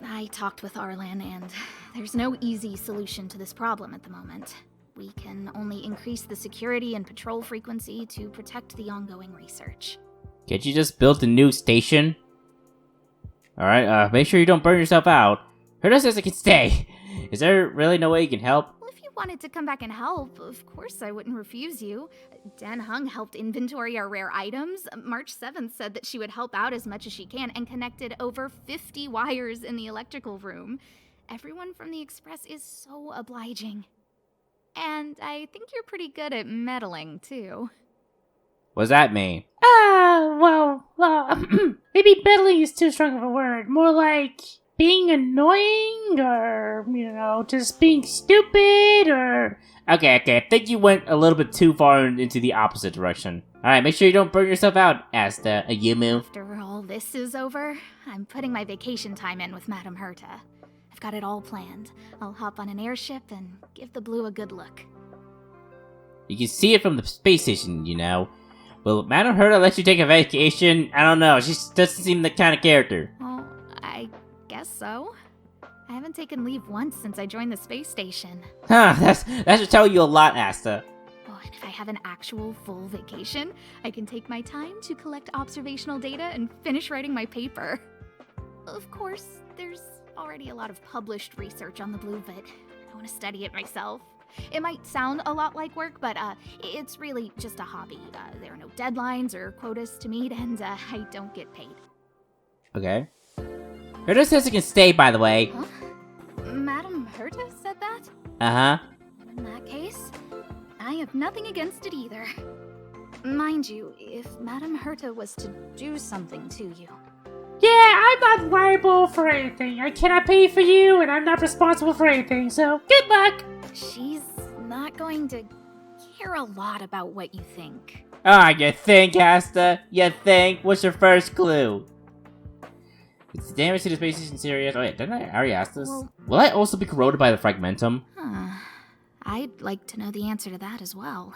I talked with Arlan, and there's no easy solution to this problem at the moment. We can only increase the security and patrol frequency to protect the ongoing research. Can't you just build a new station? Alright, make sure you don't burn yourself out. Herta says it can stay. Is there really no way you can help? Well, if you wanted to come back and help, of course I wouldn't refuse you. Dan Hung helped inventory our rare items. March 7th said that she would help out as much as she can and connected over 50 wires in the electrical room. Everyone from the Express is so obliging. And I think you're pretty good at meddling, too. What does that mean? Maybe meddling is too strong of a word. More like being annoying, or, just being stupid, or... Okay, I think you went a little bit too far into the opposite direction. Alright, make sure you don't burn yourself out, Asta, Ayumu. After all this is over, I'm putting my vacation time in with Madame Herta. I've got it all planned. I'll hop on an airship and give the blue a good look. You can see it from the space station, Will Madame Herta let you take a vacation? I don't know, she doesn't seem the kind of character. Well, I guess so. I haven't taken leave once since I joined the space station. Huh, that should tell you a lot, Asta. Oh, and if I have an actual full vacation, I can take my time to collect observational data and finish writing my paper. Of course, there's already a lot of published research on the blue, but I want to study it myself. It might sound a lot like work, but it's really just a hobby. There are no deadlines or quotas to meet, and I don't get paid. Okay. Herta says it can stay, by the way. Huh? Madame Herta said that? Uh-huh. In that case, I have nothing against it either. Mind you, if Madame Herta was to do something to you... Yeah, I'm not liable for anything. I cannot pay for you, and I'm not responsible for anything, so good luck! She's not going to care a lot about what you think. You think, Asta? You think? What's your first clue? Is the damage to the space station serious? Oh wait, didn't I already ask this? Well, will I also be corroded by the fragmentum? I'd like to know the answer to that as well.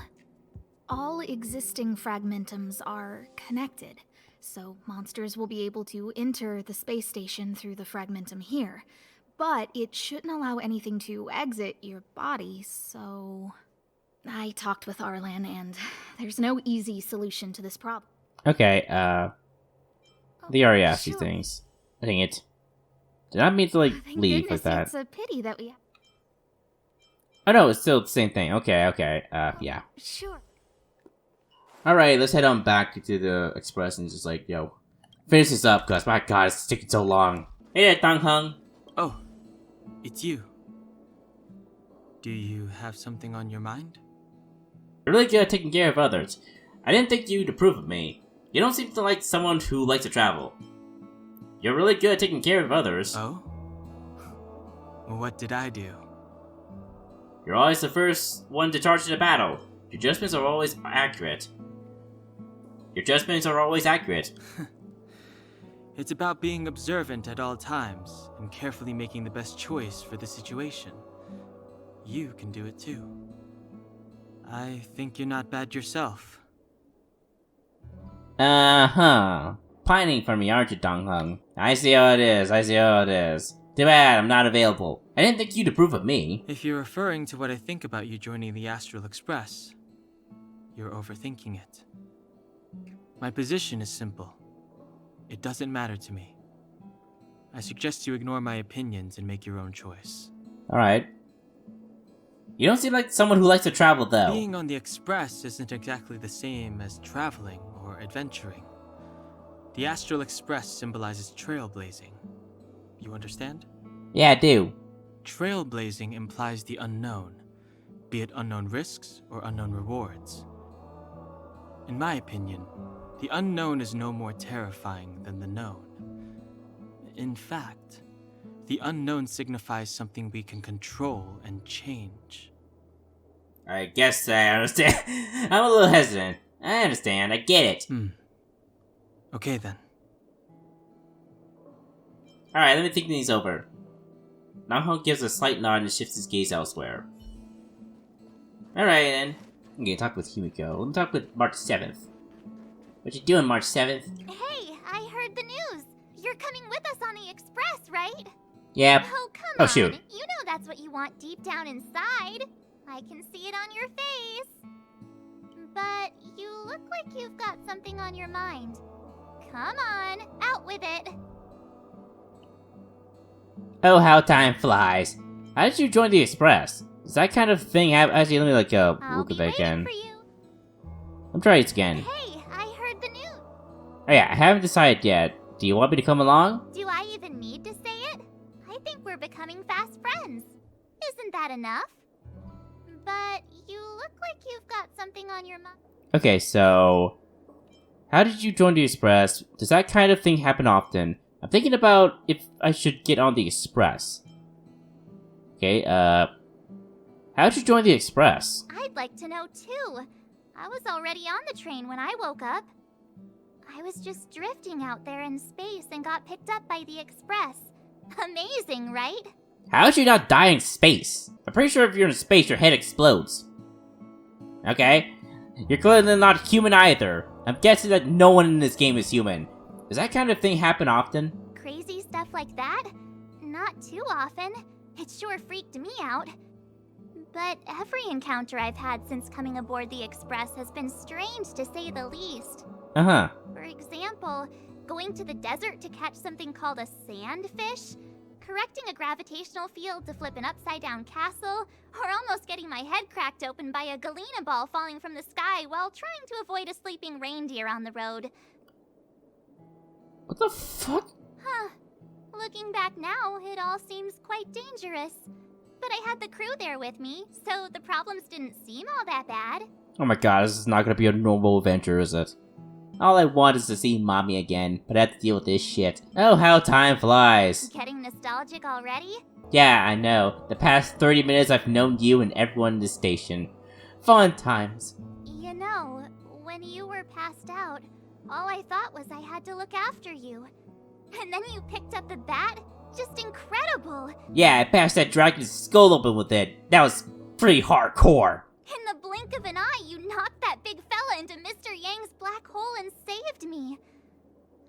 All existing fragmentums are connected, so monsters will be able to enter the space station through the fragmentum here. But it shouldn't allow anything to exit your body, so... I talked with Arlan, and there's no easy solution to this problem. Okay, they already asked sure. these things. Dang it. Did not mean to, Thank leave goodness, like that. It's a pity that we... Oh no, it's still the same thing. Okay, yeah. Sure. Alright, let's head on back to the Express and just finish this up, cause my god, it's taking so long. Hey there, Dong Hung. Oh, it's you. Do you have something on your mind? You're really good at taking care of others. I didn't think you'd approve of me. You don't seem to like someone who likes to travel. You're really good at taking care of others. Oh? What did I do? You're always the first one to charge the battle. Your judgments are always accurate. It's about being observant at all times and carefully making the best choice for the situation. You can do it too. I think you're not bad yourself. Uh-huh. Pining for me, aren't you, Dong Hung? I see how it is. Too bad I'm not available. I didn't think you'd approve of me. If you're referring to what I think about you joining the Astral Express, you're overthinking it. My position is simple. It doesn't matter to me. I suggest you ignore my opinions and make your own choice. Alright. You don't seem like someone who likes to travel, though. Being on the Express isn't exactly the same as traveling or adventuring. The Astral Express symbolizes trailblazing. You understand? Yeah, I do. Trailblazing implies the unknown, be it unknown risks or unknown rewards. In my opinion, the unknown is no more terrifying than the known. In fact, the unknown signifies something we can control and change. I guess I understand. I'm a little hesitant. I understand, I get it. Okay then. Alright, let me think these over. miHoYo gives a slight nod and shifts his gaze elsewhere. Alright then. I'm gonna talk with Himiko. Let me talk with March 7th. What you doing, March 7th? Hey, I heard the news. You're coming with us on the Express, right? Yep. Oh, come Oh, on. shoot. You know that's what you want deep down inside. I can see it on your face. But you look like you've got something on your mind. Come on, out with it. Oh, how time flies. How did you join the Express? Does that kind of thing have... Actually, let me I'll look be at that waiting again. for you. I'm trying it again. Hey, I heard the news. Oh yeah, I haven't decided yet. Do you want me to come along? Do I even need to say it? I think we're becoming fast friends. Isn't that enough? But you look like you've got something on your mind. Okay, so... How did you join the Express? Does that kind of thing happen often? I'm thinking about if I should get on the Express. Okay, how'd you join the Express? I'd like to know too. I was already on the train when I woke up. I was just drifting out there in space and got picked up by the Express. Amazing, right? How'd you not die in space? I'm pretty sure if you're in space, your head explodes. Okay? You're clearly not human either. I'm guessing that no one in this game is human. Does that kind of thing happen often? Crazy stuff like that? Not too often. It sure freaked me out. But every encounter I've had since coming aboard the Express has been strange to say the least. Uh-huh. For example, going to the desert to catch something called a sandfish, correcting a gravitational field to flip an upside-down castle, or almost getting my head cracked open by a galena ball falling from the sky while trying to avoid a sleeping reindeer on the road. What the fuck? Huh. Looking back now, it all seems quite dangerous. But I had the crew there with me, so the problems didn't seem all that bad. Oh my god, this is not gonna be a normal adventure, is it? All I want is to see Mommy again, but I have to deal with this shit. Oh, how time flies. Getting nostalgic already? Yeah, I know. The past 30 minutes I've known you and everyone in the station. Fun times. You know, when you were passed out, all I thought was I had to look after you. And then you picked up the bat? Just incredible! Yeah, I bashed that dragon's skull open with it. That was pretty hardcore. In the blink of an eye, you knocked that big fella into Mr. Yang's black hole and saved me.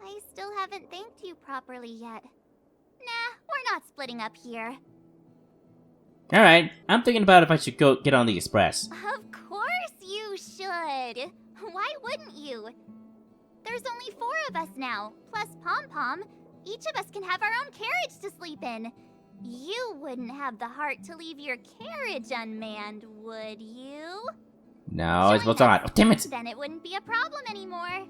I still haven't thanked you properly yet. Nah, we're not splitting up here. Alright, I'm thinking about if I should go get on the Express. Of course you should! Why wouldn't you? There's only 4 of us now, plus Pom Pom. Each of us can have our own carriage to sleep in. You wouldn't have the heart to leave your carriage unmanned, would you? No, it's what's on. Oh, damn it! Then it wouldn't be a problem anymore. I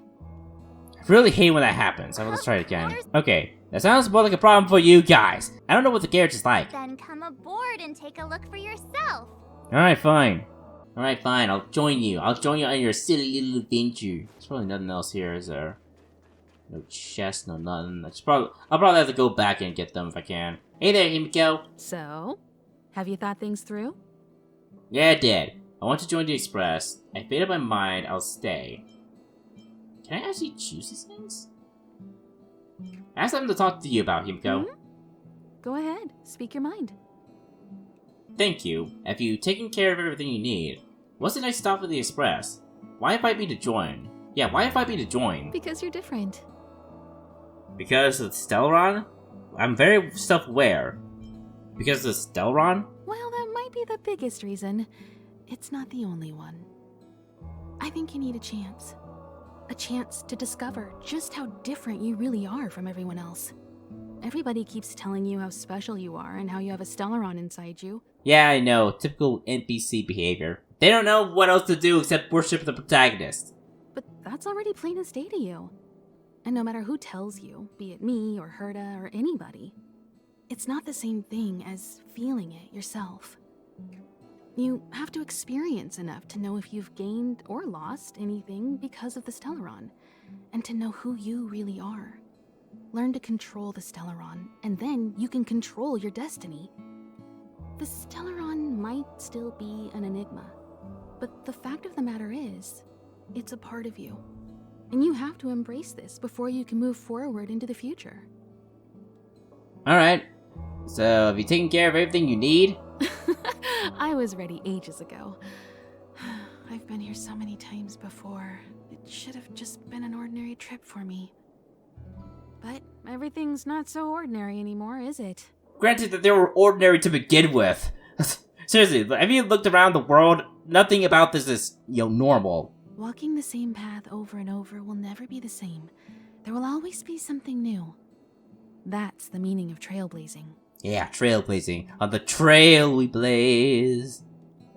really hate when that happens. So let's try it again. Okay, that sounds more like a problem for you guys. I don't know what the carriage is like. Then come aboard and take a look for yourself. Alright, fine. Alright, fine. I'll join you. I'll join you on your silly little adventure. There's really nothing else here, is there? No chest, no nothing. I'll probably have to go back and get them if I can. Hey there, Himiko. So, have you thought things through? Yeah, I did. I want to join the Express. I made up my mind. I'll stay. Can I actually choose these things? I have something to talk to you about, Himiko. Go ahead, speak your mind. Thank you. Have you taken care of everything you need? What's the next stop of the Express? Why invite me to join? Yeah, why invite me to join? Because you're different. Because of Stellaron? I'm very self-aware. Because of Stellaron? Well, that might be the biggest reason. It's not the only one. I think you need a chance. A chance to discover just how different you really are from everyone else. Everybody keeps telling you how special you are and how you have a Stellaron inside you. Yeah, I know. Typical NPC behavior. They don't know what else to do except worship the protagonist. But that's already plain as day to you. And no matter who tells you, be it me or Herta or anybody, it's not the same thing as feeling it yourself. You have to experience enough to know if you've gained or lost anything because of the Stellaron, and to know who you really are. Learn to control the Stellaron, and then you can control your destiny. The Stellaron might still be an enigma, but the fact of the matter is, it's a part of you. And you have to embrace this before you can move forward into the future. Alright. So, have you taken care of everything you need? I was ready ages ago. I've been here so many times before. It should have just been an ordinary trip for me. But everything's not so ordinary anymore, is it? Granted that they were ordinary to begin with. Seriously, have you looked around the world? Nothing about this is, normal. Walking the same path over and over will never be the same. There will always be something new. That's the meaning of trailblazing. Yeah, trailblazing. On the trail we blaze.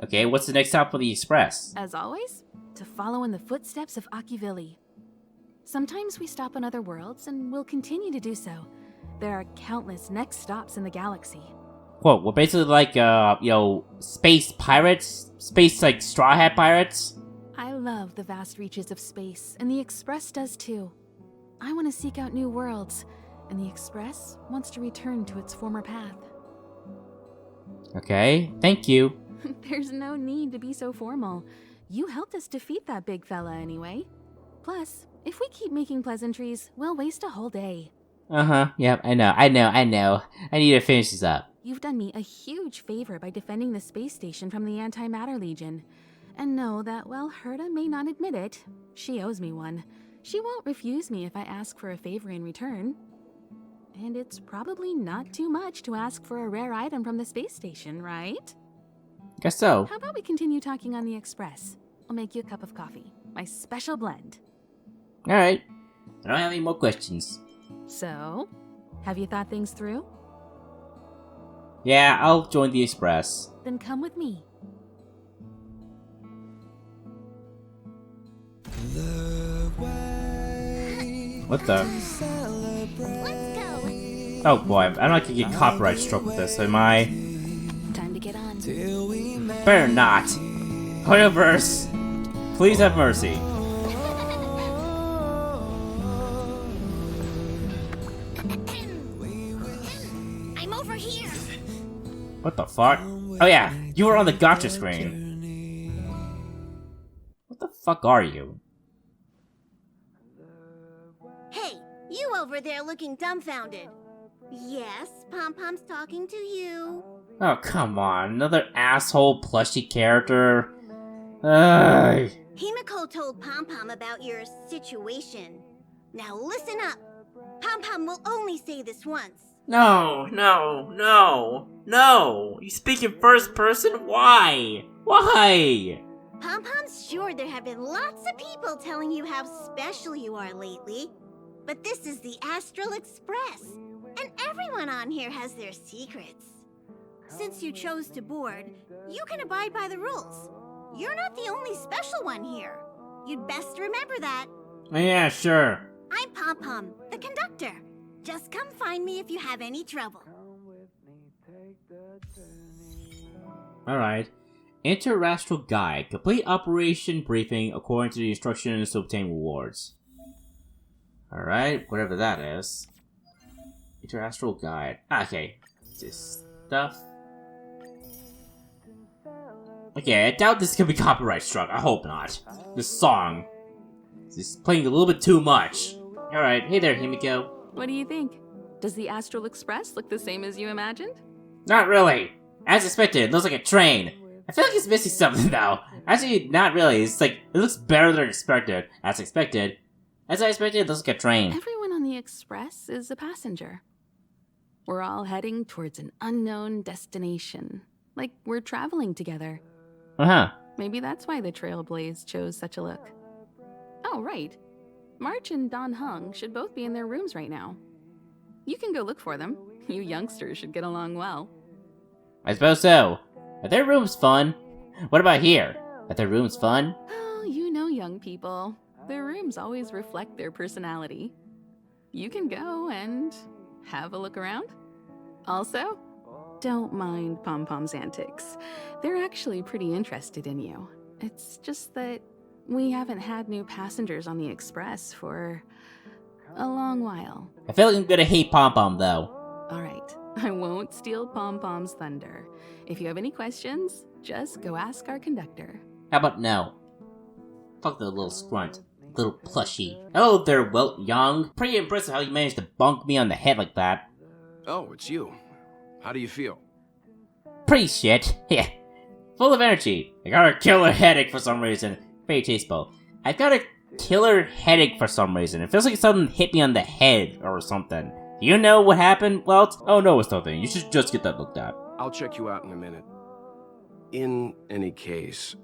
Okay, what's the next stop for the express? As always, to follow in the footsteps of Akivili. Sometimes we stop on other worlds, and we'll continue to do so. There are countless next stops in the galaxy. Whoa, we're basically like, space pirates? Space, Straw Hat pirates? I love the vast reaches of space, and the Express does too. I want to seek out new worlds, and the Express wants to return to its former path. Okay, thank you. There's no need to be so formal. You helped us defeat that big fella anyway. Plus, if we keep making pleasantries, we'll waste a whole day. Yep, I know. I need to finish this up. You've done me a huge favor by defending the space station from the Antimatter Legion. And know that while Herta may not admit it, she owes me one. She won't refuse me if I ask for a favor in return. And it's probably not too much to ask for a rare item from the space station, right? Guess so. How about we continue talking on the Express? I'll make you a cup of coffee. My special blend. Alright. I don't have any more questions. So, have you thought things through? Yeah, I'll join the Express. Then come with me. What the? Let's go. Oh boy, I'm not gonna get copyright struck with this, am I? Time to get on. Better not. HoYoverse, please have mercy. I'm over here. What the fuck? Oh yeah, you were on the gotcha screen. What the fuck are you? Hey, you over there looking dumbfounded. Yes, Pom-Pom's talking to you. Oh, come on. Another asshole plushie character. Ugh. Himiko told Pom-Pom about your situation. Now listen up. Pom-Pom will only say this once. No. You speak in first person? Why? Why? Pom-Pom's sure there have been lots of people telling you how special you are lately. But this is the Astral Express, and everyone on here has their secrets. Since you chose to board, you can abide by the rules. You're not the only special one here. You'd best remember that. Yeah, sure. I'm Pom-Pom, the conductor. Just come find me if you have any trouble. Alright. Enter Astral Guide. Complete operation briefing according to the instructions to obtain rewards. Alright, whatever that is. Enter Astral Guide. Okay. This stuff. Okay, I doubt this can be copyright struck. I hope not. This song is playing a little bit too much. Alright, hey there, Himiko. What do you think? Does the Astral Express look the same as you imagined? Not really. As expected, it looks like a train. I feel like it's missing something though. Actually, not really. It's like, it looks better than expected. As expected. As I expected, it looks like a train. Everyone on the Express is a passenger. We're all heading towards an unknown destination. Like we're traveling together. Uh-huh. Maybe that's why the Trailblaze chose such a look. Oh, right. March and Don Hung should both be in their rooms right now. You can go look for them. You youngsters should get along well. I suppose so. Are their rooms fun? What about here? Are their rooms fun? Oh, you know young people. Their rooms always reflect their personality. You can go and have a look around. Also, don't mind Pom-Pom's antics. They're actually pretty interested in you. It's just that we haven't had new passengers on the Express for a long while. I feel like I'm gonna hate Pom-Pom though. Alright, I won't steal Pom-Pom's thunder. If you have any questions, just go ask our conductor. How about no? Fuck the little scrunt. little plushie. Hello there, Wilt Young. Pretty impressive how you managed to bonk me on the head like that. Oh, it's you. How do you feel? Pretty shit. Yeah. Full of energy. I got a killer headache for some reason. Very tasteful. I got a killer headache for some reason. It feels like something hit me on the head or something. Do you know what happened, Welt? Oh no, it's nothing. You should just get that looked at. I'll check you out in a minute. In any case,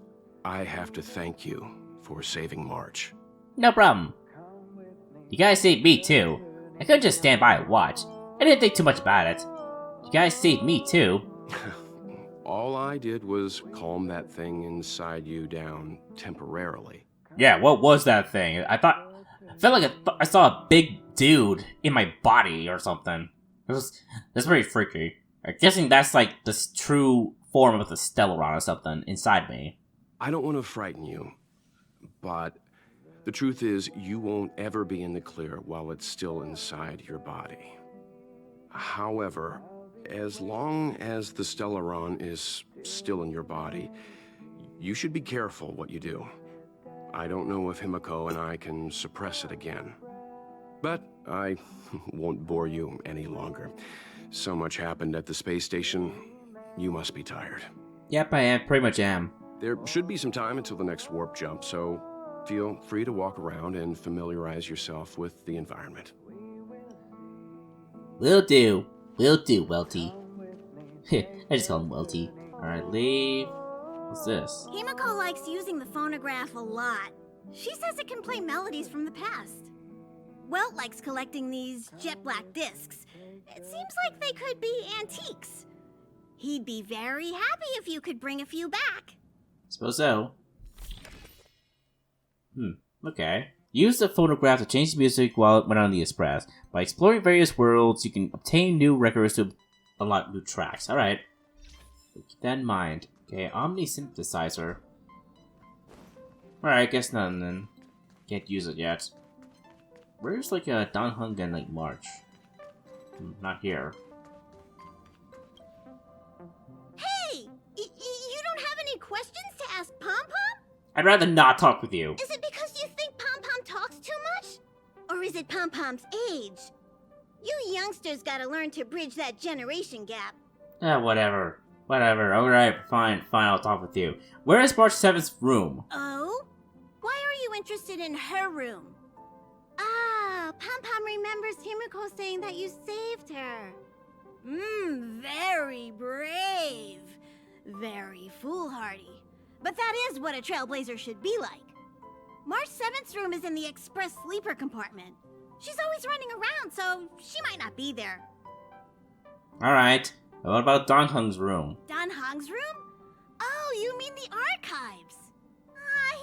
I have to thank you for saving March. No problem. You guys saved me too. I couldn't just stand by and watch. I didn't think too much about it. You guys saved me too. All I did was calm that thing inside you down temporarily. Yeah, what was that thing? I felt like I saw a big dude in my body or something. That's very freaky. I'm guessing that's like the true form of the Stellaron or something inside me. I don't want to frighten you, but the truth is you won't ever be in the clear while it's still inside your body. However, as long as the Stellaron is still in your body, you should be careful what you do. I don't know if Himiko and I can suppress it again. But I won't bore you any longer. So much happened at the space station, you must be tired. Yep, I pretty much am. There should be some time until the next warp jump, so feel free to walk around and familiarize yourself with the environment. Will do, Welty. I just call him Welty. Alright, leave. What's this? Himiko likes using the phonograph a lot. She says it can play melodies from the past. Welt likes collecting these jet black discs. It seems like they could be antiques. He'd be very happy if you could bring a few back. Suppose so. Okay. Use the phonograph to change the music while it went on the Express. By exploring various worlds, you can obtain new records to unlock new tracks. Alright. Keep that in mind. Okay, Omni Synthesizer. Alright, I guess none then. Can't use it yet. Where's like Don Hung and like March? Not here. Hey! You don't have any questions to ask Pom Pom? I'd rather not talk with you. Is it because you think Pom Pom talks too much? Or is it Pom Pom's age? You youngsters gotta learn to bridge that generation gap. Whatever. Alright, fine, I'll talk with you. Where is March 7th's room? Oh? Why are you interested in her room? Ah, Pom Pom remembers Himiko saying that you saved her. Very brave. Very foolhardy. But that is what a Trailblazer should be like. March 7th's room is in the Express sleeper compartment. She's always running around, so she might not be there. Alright. What about Don Hung's room? Don Hong's room? Oh, you mean the archives.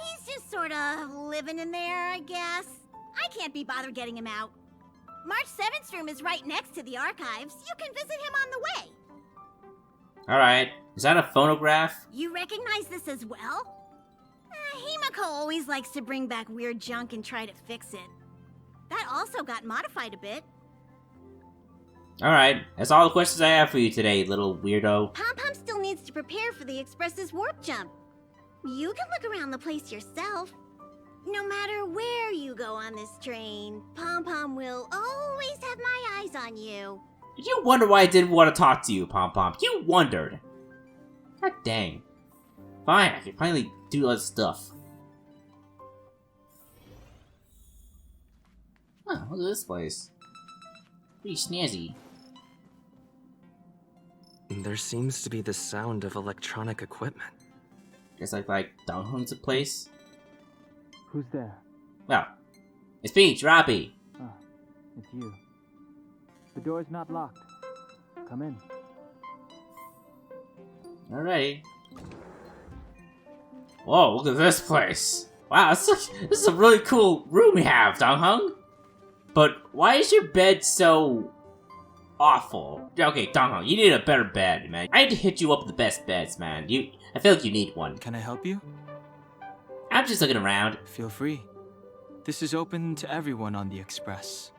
He's just sort of living in there, I guess. I can't be bothered getting him out. March 7th's room is right next to the archives. You can visit him on the way. Alright. Is that a phonograph? You recognize this as well? Himiko always likes to bring back weird junk and try to fix it. That also got modified a bit. Alright, that's all the questions I have for you today, little weirdo. Pom Pom still needs to prepare for the Express's warp jump. You can look around the place yourself. No matter where you go on this train, Pom Pom will always have my eyes on you. You wonder why I didn't want to talk to you, Pom Pom. You wondered. God dang. Fine, I can finally do all this stuff. Huh, look at this place. Pretty snazzy. There seems to be the sound of electronic equipment. Guess like Don Hung's a place? Who's there? Well, it's me, Droppy. Ah, it's you. The door's not locked. Come in. Alrighty. Whoa, look at this place. Wow, this is a really cool room you have, Don Hung. But why is your bed so awful? Okay, Don Hung, you need a better bed, man. I need to hit you up with the best beds, man. I feel like you need one. Can I help you? I'm just looking around. Feel free. This is open to everyone on the Express.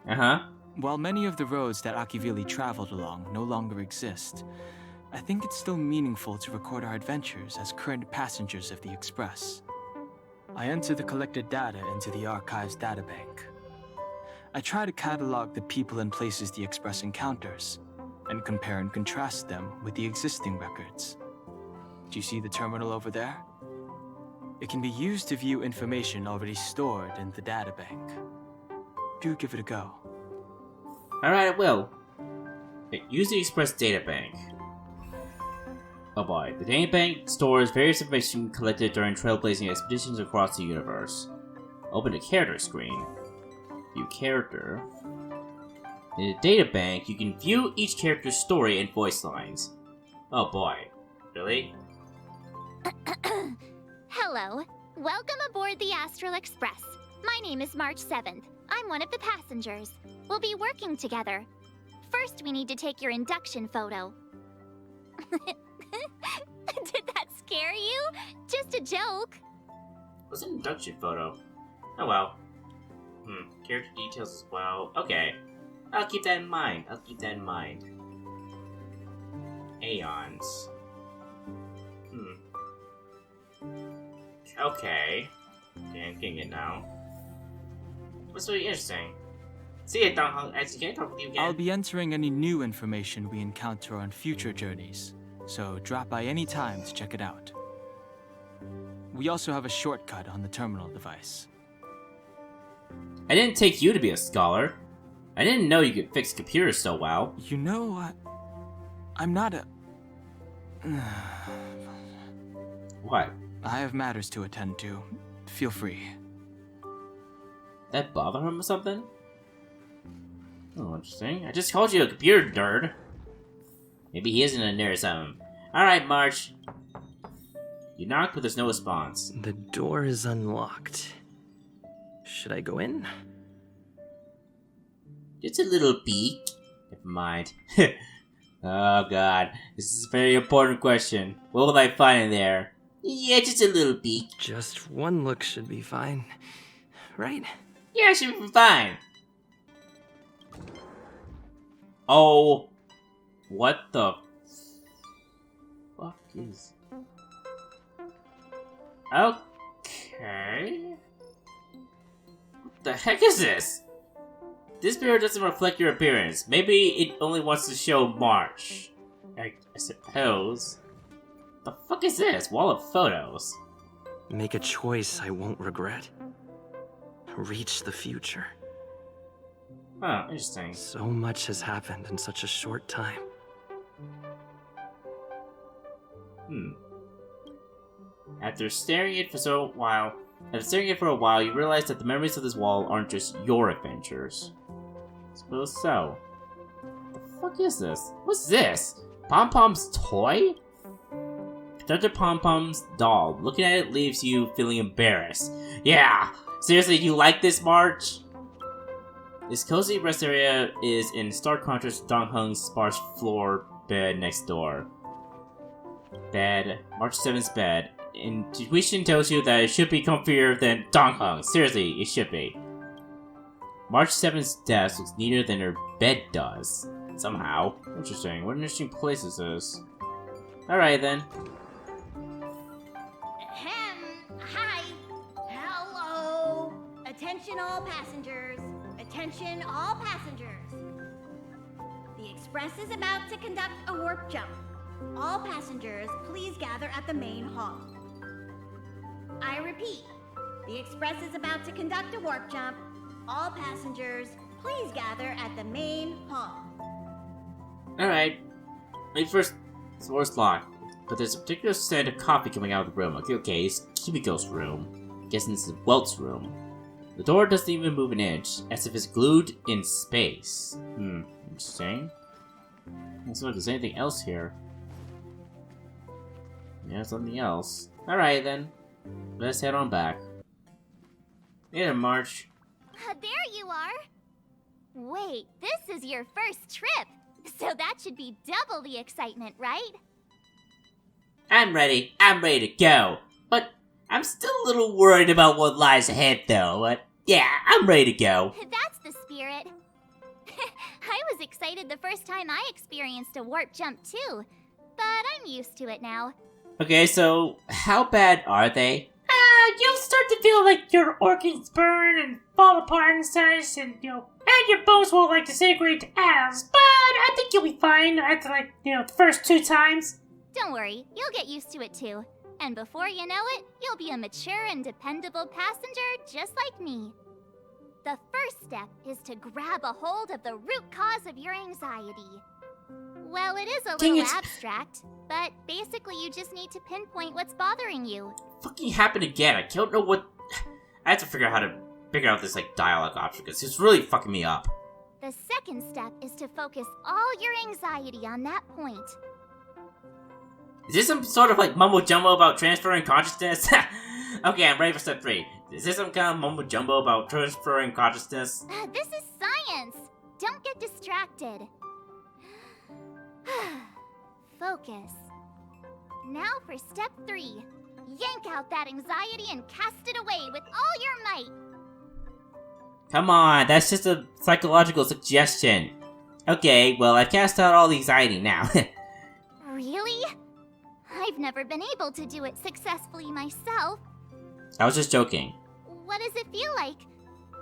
Uh-huh. While many of the roads that Akivili traveled along no longer exist, I think it's still meaningful to record our adventures as current passengers of the Express. I enter the collected data into the Archive's databank. I try to catalog the people and places the Express encounters, and compare and contrast them with the existing records. Do you see the terminal over there? It can be used to view information already stored in the databank. Do give it a go. Alright, I will. Okay, use the Express databank. Oh boy. The databank stores various information collected during trailblazing expeditions across the universe. Open the character screen. View character. In the databank, you can view each character's story and voice lines. Oh boy. Really? Hello. Welcome aboard the Astral Express. My name is March 7th. I'm one of the passengers. We'll be working together. First, we need to take your induction photo. Did that scare you? Just a joke. What's an induction photo? Oh well. Character details as well. Okay. I'll keep that in mind. Aeons. Okay. Okay, I'm getting it now. What's really interesting? See it, Donghong. Actually, can I talk with you again? I'll be entering any new information we encounter on future journeys, so drop by any time to check it out. We also have a shortcut on the terminal device. I didn't take you to be a scholar. I didn't know you could fix computers so well. You know, I'm not a... What? I have matters to attend to. Feel free. That bother him or something? Oh, interesting. I just called you a computer nerd. Maybe he isn't a nerd or something. Alright, March. You knocked, but there's no response. The door is unlocked. Should I go in? Just a little peek. Never mind. Oh god. This is a very important question. What will I find in there? Yeah, just a little peek. Just one look should be fine. Right? Yeah, it should be fine. Oh. What the fuck is... Okay. What the heck is this? This mirror doesn't reflect your appearance. Maybe it only wants to show March. I suppose. The fuck is this? Wall of photos. Make a choice I won't regret. Reach the future. Oh, interesting. So much has happened in such a short time. After staring at it for a while, you realize that the memories of this wall aren't just your adventures. Suppose so. The fuck is this? What's this? Pom Pom's toy? Dr. Pom Pom's doll. Looking at it leaves you feeling embarrassed. Yeah! Seriously, you like this, March? This cozy rest area is in stark contrast to Dong Hung's sparse floor bed next door. Bed. March 7th's bed. Intuition tells you that it should be comfier than Dong Hung. Seriously, it should be. March 7th's desk looks neater than her bed does. Somehow. Interesting. What an interesting place is this? Alright then. Hi. Hello. Attention all passengers. Attention all passengers. The Express is about to conduct a warp jump. All passengers, please gather at the main hall. I repeat, the Express is about to conduct a warp jump. All passengers, please gather at the main hall. Alright. Wait, first, the door's locked, but there's a particular scent of coffee coming out of the room. Okay, it's Himiko's room. Guessing this is Welt's room. The door doesn't even move an inch, as if it's glued in space. Interesting. Doesn't look like there's anything else here. Yeah, something else. Alright then. Let's head on back. Here, March. There you are! Wait, this is your first trip, so that should be double the excitement, right? I'm ready to go. But I'm still a little worried about what lies ahead though. But yeah, I'm ready to go. That's the spirit. I was excited the first time I experienced a warp jump too, but I'm used to it now. Okay, so how bad are they? You'll start to feel like your organs burn and fall apart and such, and and your bones will like disintegrate to atoms. But I think you'll be fine after the first 2 times. Don't worry, you'll get used to it too. And before you know it, you'll be a mature and dependable passenger just like me. The first step is to grab a hold of the root cause of your anxiety. Well, it is a little abstract, but basically you just need to pinpoint what's bothering you. Fucking happened again. I don't know what... I have to figure out how to figure out this dialogue option, because it's really fucking me up. The second step is to focus all your anxiety on that point. Is this some sort of mumbo-jumbo about transferring consciousness? Okay, I'm ready for step 3. Is this some kind of mumbo-jumbo about transferring consciousness? This is science! Don't get distracted. Focus. Now for step 3. Yank out that anxiety and cast it away with all your might. Come on, that's just a psychological suggestion. Okay, well, I've cast out all the anxiety now. Really? I've never been able to do it successfully myself. I was just joking. What does it feel like?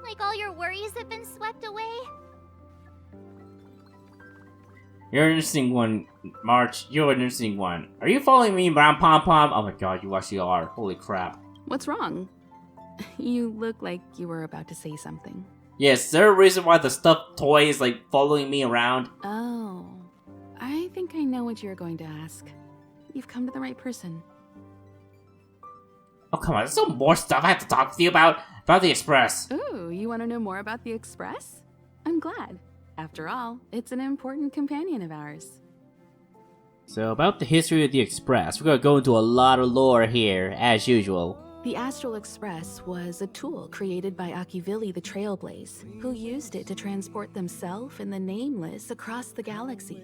Like all your worries have been swept away? You're an interesting one, March. You're an interesting one. Are you following me around, Pom-Pom? Oh my god, you actually are. Holy crap. What's wrong? You look like you were about to say something. Yes, is there a reason why the stuffed toy is following me around? Oh, I think I know what you're going to ask. You've come to the right person. Oh come on, there's some more stuff I have to talk to you about the Express. Ooh, you want to know more about the Express? I'm glad. After all, it's an important companion of ours. So about the history of the Express, we're gonna go into a lot of lore here, as usual. The Astral Express was a tool created by Akivili the Trailblazer, who used it to transport themselves and the Nameless across the galaxy.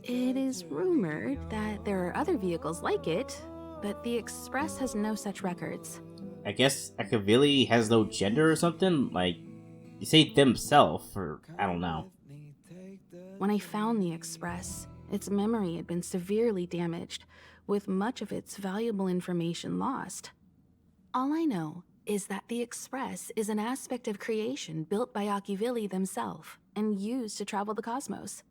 It is rumored that there are other vehicles like it, but the Express has no such records. I guess Akivili has no gender or something? You say themselves, or I don't know. When I found the Express, its memory had been severely damaged, with much of its valuable information lost. All I know is that the Express is an aspect of creation built by Akivili themselves and used to travel the cosmos.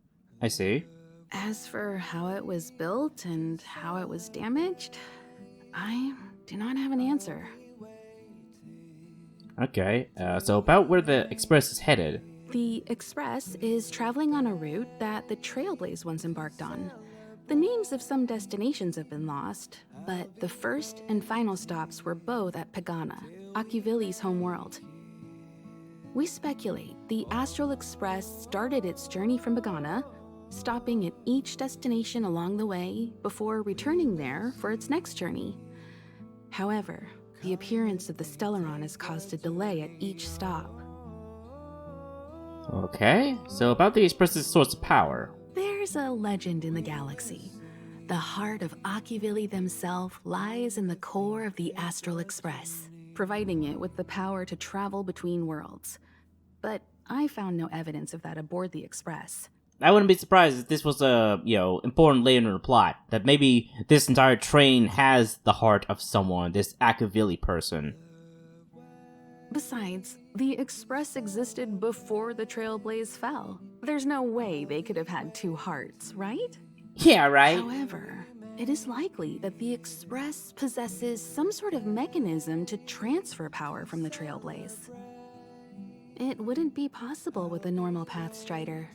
I see. As for how it was built and how it was damaged, I do not have an answer. Okay, so about where the Express is headed. The Express is traveling on a route that the Trailblazer once embarked on. The names of some destinations have been lost, but the first and final stops were both at Pagana, Akivili's homeworld. We speculate the Astral Express started its journey from Pagana, stopping at each destination along the way before returning there for its next journey. However, the appearance of the Stellaron has caused a delay at each stop. Okay, so about the Express's source of power. There's a legend in the galaxy. The heart of Akivili themselves lies in the core of the Astral Express, providing it with the power to travel between worlds. But I found no evidence of that aboard the Express. I wouldn't be surprised if this was a, important layer in the plot. That maybe this entire train has the heart of someone, this Akivili person. Besides, the Express existed before the Trailblazer fell. There's no way they could have had 2 hearts, right? Yeah, right? However, it is likely that the Express possesses some sort of mechanism to transfer power from the Trailblazer. It wouldn't be possible with a normal Path Strider.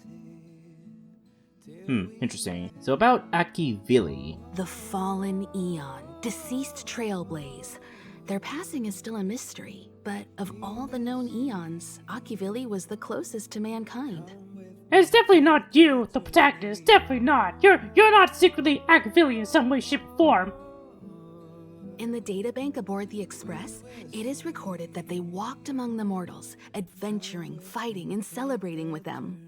Interesting. So about Akivili. The fallen Eon, deceased Trailblazer. Their passing is still a mystery, but of all the known Eons, Akivili was the closest to mankind. It's definitely not you, the protagonist. Definitely not. You're not secretly Akivili in some way, shape, or form. In the databank aboard the Express, it is recorded that they walked among the mortals, adventuring, fighting, and celebrating with them.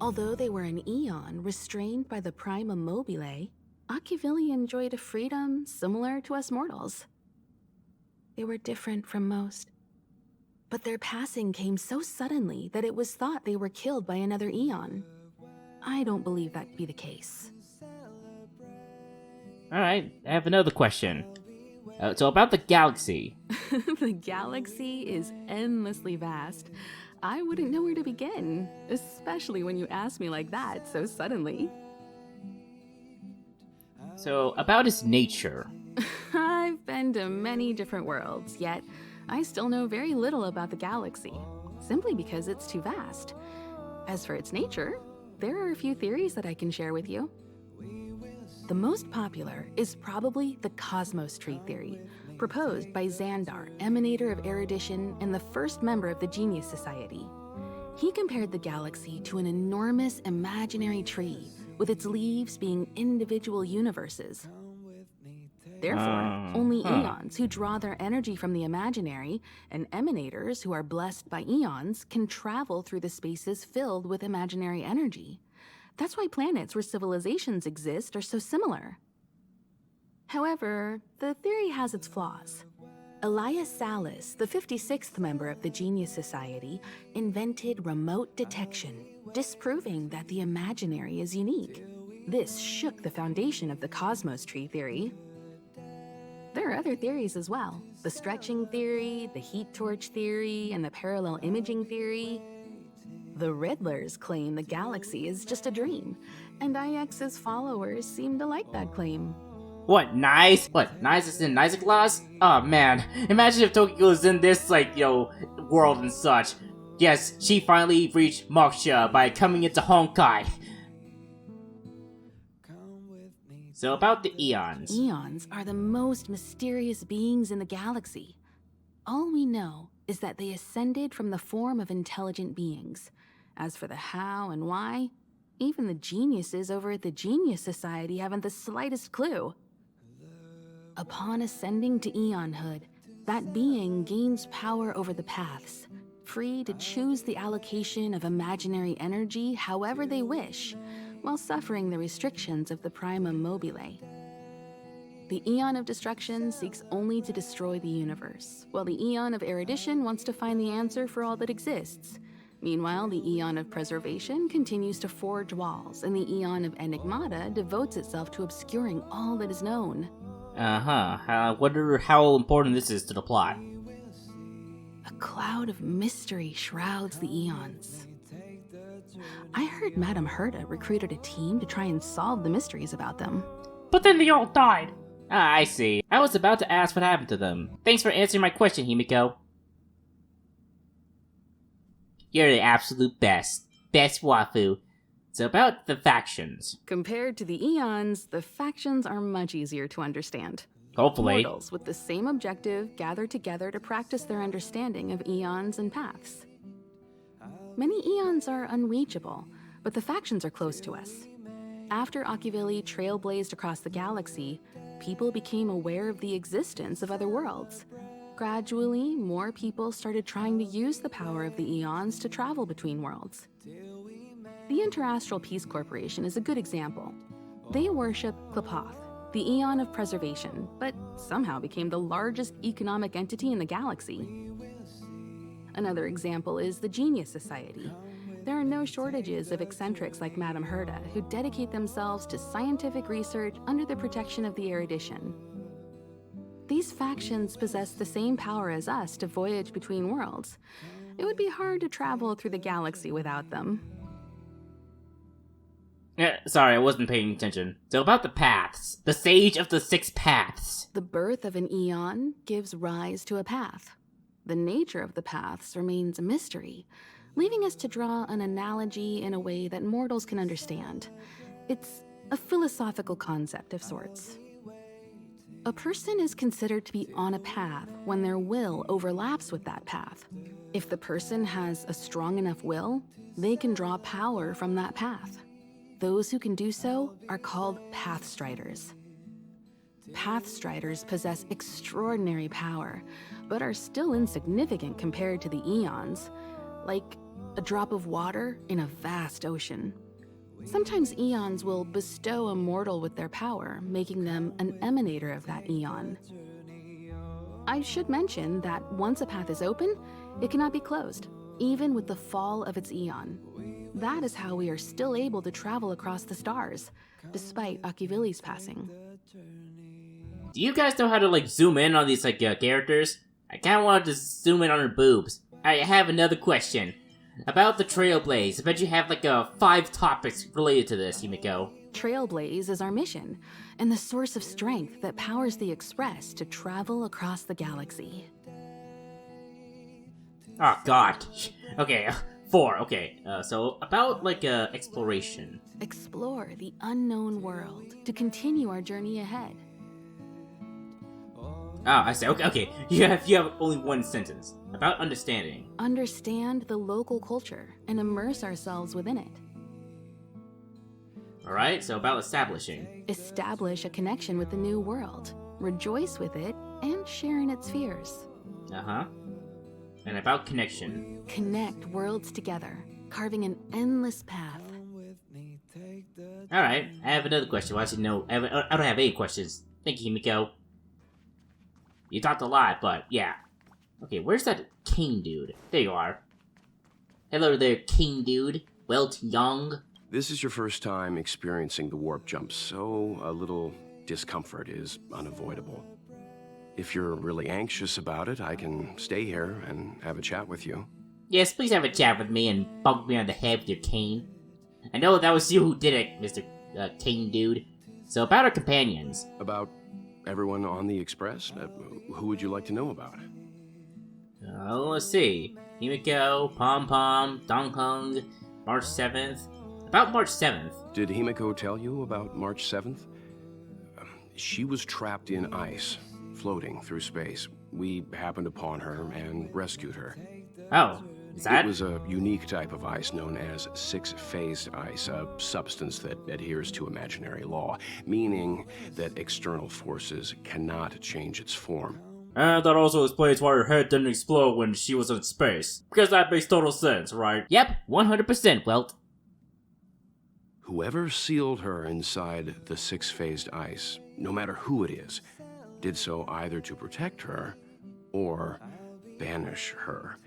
Although they were an Eon restrained by the Prima Mobile, Akivili enjoyed a freedom similar to us mortals. They were different from most. But their passing came so suddenly that it was thought they were killed by another Eon. I don't believe that to be the case. Alright, I have another question. So about the galaxy. The galaxy is endlessly vast. I wouldn't know where to begin, especially when you ask me like that so suddenly. So about its nature. I've been to many different worlds, yet I still know very little about the galaxy, simply because it's too vast. As for its nature, there are a few theories that I can share with you. The most popular is probably the Cosmos Tree theory, proposed by Xandar, emanator of erudition and the first member of the Genius Society. He compared the galaxy to an enormous imaginary tree, with its leaves being individual universes. Therefore, only eons who draw their energy from the imaginary and emanators who are blessed by eons can travel through the spaces filled with imaginary energy. That's why planets where civilizations exist are so similar. However, the theory has its flaws. Elias Salas, the 56th member of the Genius Society, invented remote detection, disproving that the imaginary is unique. This shook the foundation of the Cosmos Tree theory. There are other theories as well. The stretching theory, the heat torch theory, and the parallel imaging theory. The Riddlers claim the galaxy is just a dream, and IX's followers seem to like that claim. What, Nice? What, Nice is in Nice? Oh man, imagine if Tokyo is in this, world and such. Yes, she finally reached Moksha by coming into Honkai. So about the Eons. Eons are the most mysterious beings in the galaxy. All we know is that they ascended from the form of intelligent beings. As for the how and why, even the geniuses over at the Genius Society haven't the slightest clue. Upon ascending to Eonhood, that being gains power over the paths, free to choose the allocation of imaginary energy however they wish, while suffering the restrictions of the primum mobile. The Eon of Destruction seeks only to destroy the universe, while the Eon of Erudition wants to find the answer for all that exists. Meanwhile, the Eon of Preservation continues to forge walls, and the Eon of Enigmata devotes itself to obscuring all that is known. Wonder how important this is to the plot. A cloud of mystery shrouds the Eons. I heard Madame Herta recruited a team to try and solve the mysteries about them. But then they all died. Ah, I see. I was about to ask what happened to them. Thanks for answering my question, Himiko. You're the absolute best. Best waifu. So about the factions. Compared to the Eons, the factions are much easier to understand. Hopefully. Mortals with the same objective gather together to practice their understanding of eons and paths. Many eons are unreachable, but the factions are close to us. After Akivili trailblazed across the galaxy, people became aware of the existence of other worlds. Gradually, more people started trying to use the power of the eons to travel between worlds. The Interastral Peace Corporation is a good example. They worship Klapoth, the Eon of Preservation, but somehow became the largest economic entity in the galaxy. Another example is the Genius Society. There are no shortages of eccentrics like Madame Herta who dedicate themselves to scientific research under the protection of the erudition. These factions possess the same power as us to voyage between worlds. It would be hard to travel through the galaxy without them. Sorry, I wasn't paying attention. So about the paths. The Sage of the Six Paths. The birth of an eon gives rise to a path. The nature of the paths remains a mystery, leaving us to draw an analogy in a way that mortals can understand. It's a philosophical concept of sorts. A person is considered to be on a path when their will overlaps with that path. If the person has a strong enough will, they can draw power from that path. Those who can do so are called Pathstriders. Pathstriders possess extraordinary power, but are still insignificant compared to the eons, like a drop of water in a vast ocean. Sometimes eons will bestow a mortal with their power, making them an emanator of that eon. I should mention that once a path is open, it cannot be closed, even with the fall of its eon. That is how we are still able to travel across the stars, despite Akivili's passing. Do you guys know how to, like, zoom in on these, like, characters? I kinda wanted to zoom in on her boobs. I have another question. About the Trailblaze, I bet you have, like, 5 topics related to this, Himiko. Trailblaze is our mission, and the source of strength that powers the Express to travel across the galaxy. Oh, God. Okay, 4, okay. So, about, like, exploration. Explore the unknown world to continue our journey ahead. Oh, I see. Okay. You have only one sentence. About understanding. Understand the local culture and immerse ourselves within it. Alright, so about establishing. Establish a connection with the new world. Rejoice with it and share in its fears. Uh-huh. And about connection. Connect worlds together, carving an endless path. Alright, I have another question. Well, actually, no, I don't have any questions. Thank you, Himiko. You talked a lot, but yeah. Okay, where's that King dude? There you are. Hello there, King dude. Welt Young. This is your first time experiencing the warp jump, so a little discomfort is unavoidable. If you're really anxious about it, I can stay here and have a chat with you. Yes, please have a chat with me and bump me on the head with your cane. I know that was you who did it, Mr. King dude. So about our companions. About everyone on the Express? Who would you like to know about? Let's see. Himiko, Pom Pom, Dong Hung, March 7th. About March 7th. Did Himiko tell you about March 7th? She was trapped in ice, floating through space. We happened upon her and rescued her. Oh, is that? It was a unique type of ice known as six-phased ice, a substance that adheres to imaginary law, meaning that external forces cannot change its form. And that also explains why her head didn't explode when she was in space. Because that makes total sense, right? Yep, 100%, Welt. Whoever sealed her inside the six-phased ice, no matter who it is, did so either to protect her or banish her.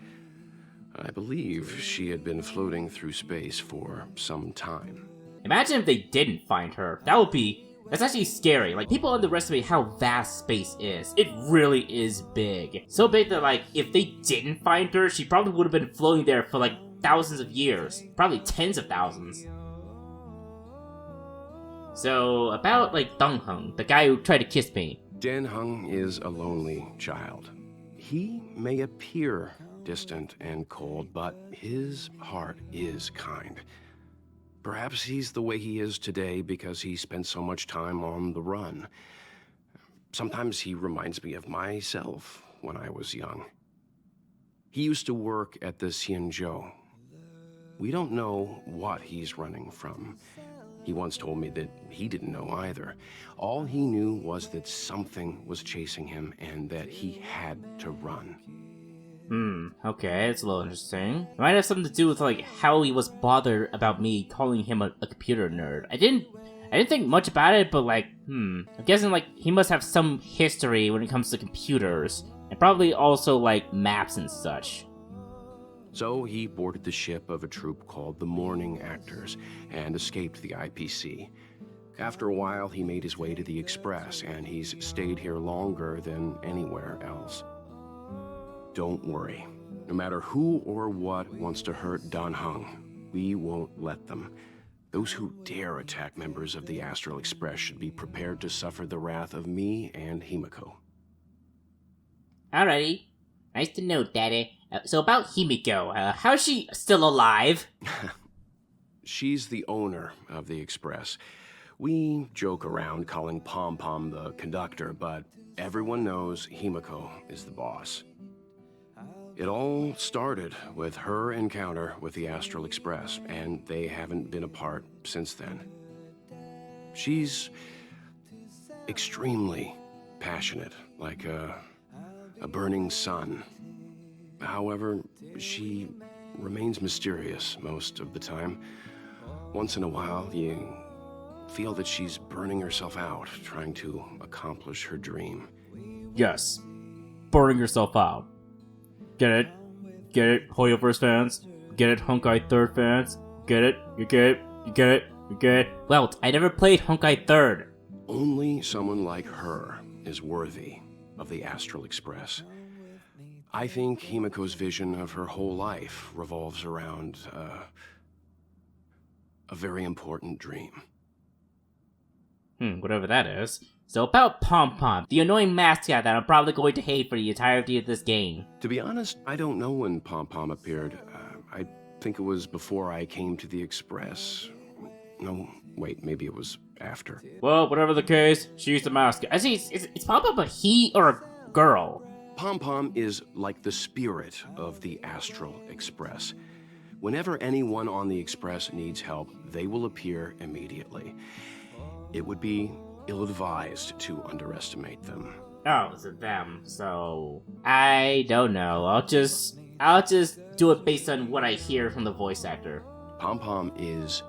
I believe she had been floating through space for some time. Imagine if they didn't find her. That's actually scary. Like, people underestimate how vast space is. It really is big. So big that, like, if they didn't find her, she probably would have been floating there for, like, thousands of years. Probably tens of thousands. So, about, like, Dong Hung, the guy who tried to kiss me. Dan Hung is a lonely child. He may appear distant and cold, but his heart is kind. Perhaps he's the way he is today because he spent so much time on the run. Sometimes he reminds me of myself when I was young. He used to work at the Xianzhou. We don't know what he's running from. He once told me that he didn't know either. All he knew was that something was chasing him and that he had to run. Okay, that's a little interesting. It might have something to do with, like, how he was bothered about me calling him a computer nerd. I didn't think much about it, but, like, I'm guessing, like, he must have some history when it comes to computers. And probably also, like, maps and such. So he boarded the ship of a troop called the Morning Actors and escaped the IPC. After a while, he made his way to the Express, and he's stayed here longer than anywhere else. Don't worry. No matter who or what wants to hurt Dan Hung, we won't let them. Those who dare attack members of the Astral Express should be prepared to suffer the wrath of me and Himiko. Alrighty. Nice to know, Daddy. So about Himiko, how's she still alive? She's the owner of the Express. We joke around calling Pom Pom the conductor, but everyone knows Himiko is the boss. It all started with her encounter with the Astral Express, and they haven't been apart since then. She's extremely passionate, like a burning sun. However, she remains mysterious most of the time. Once in a while, you feel that she's burning herself out, trying to accomplish her dream. Yes. Burning herself out. Get it? Get it, HoYoverse fans? Get it, Honkai 3rd fans? Get it? You get it? You get it? You get it? Well, I never played Honkai 3rd. Only someone like her is worthy of the Astral Express. I think Himiko's vision of her whole life revolves around a very important dream. Whatever that is. So about Pom Pom, the annoying mascot that I'm probably going to hate for the entirety of this game. To be honest, I don't know when Pom Pom appeared. I think it was before I came to the Express. No, wait, maybe it was after. Well, whatever the case, she's the mascot. I see, it's Pom Pom a he or a girl? Pom Pom is like the spirit of the Astral Express. Whenever anyone on the Express needs help, they will appear immediately. It would be ill-advised to underestimate them. Oh, it's them. So I don't know. I'll just do it based on what I hear from the voice actor. Pom Pom is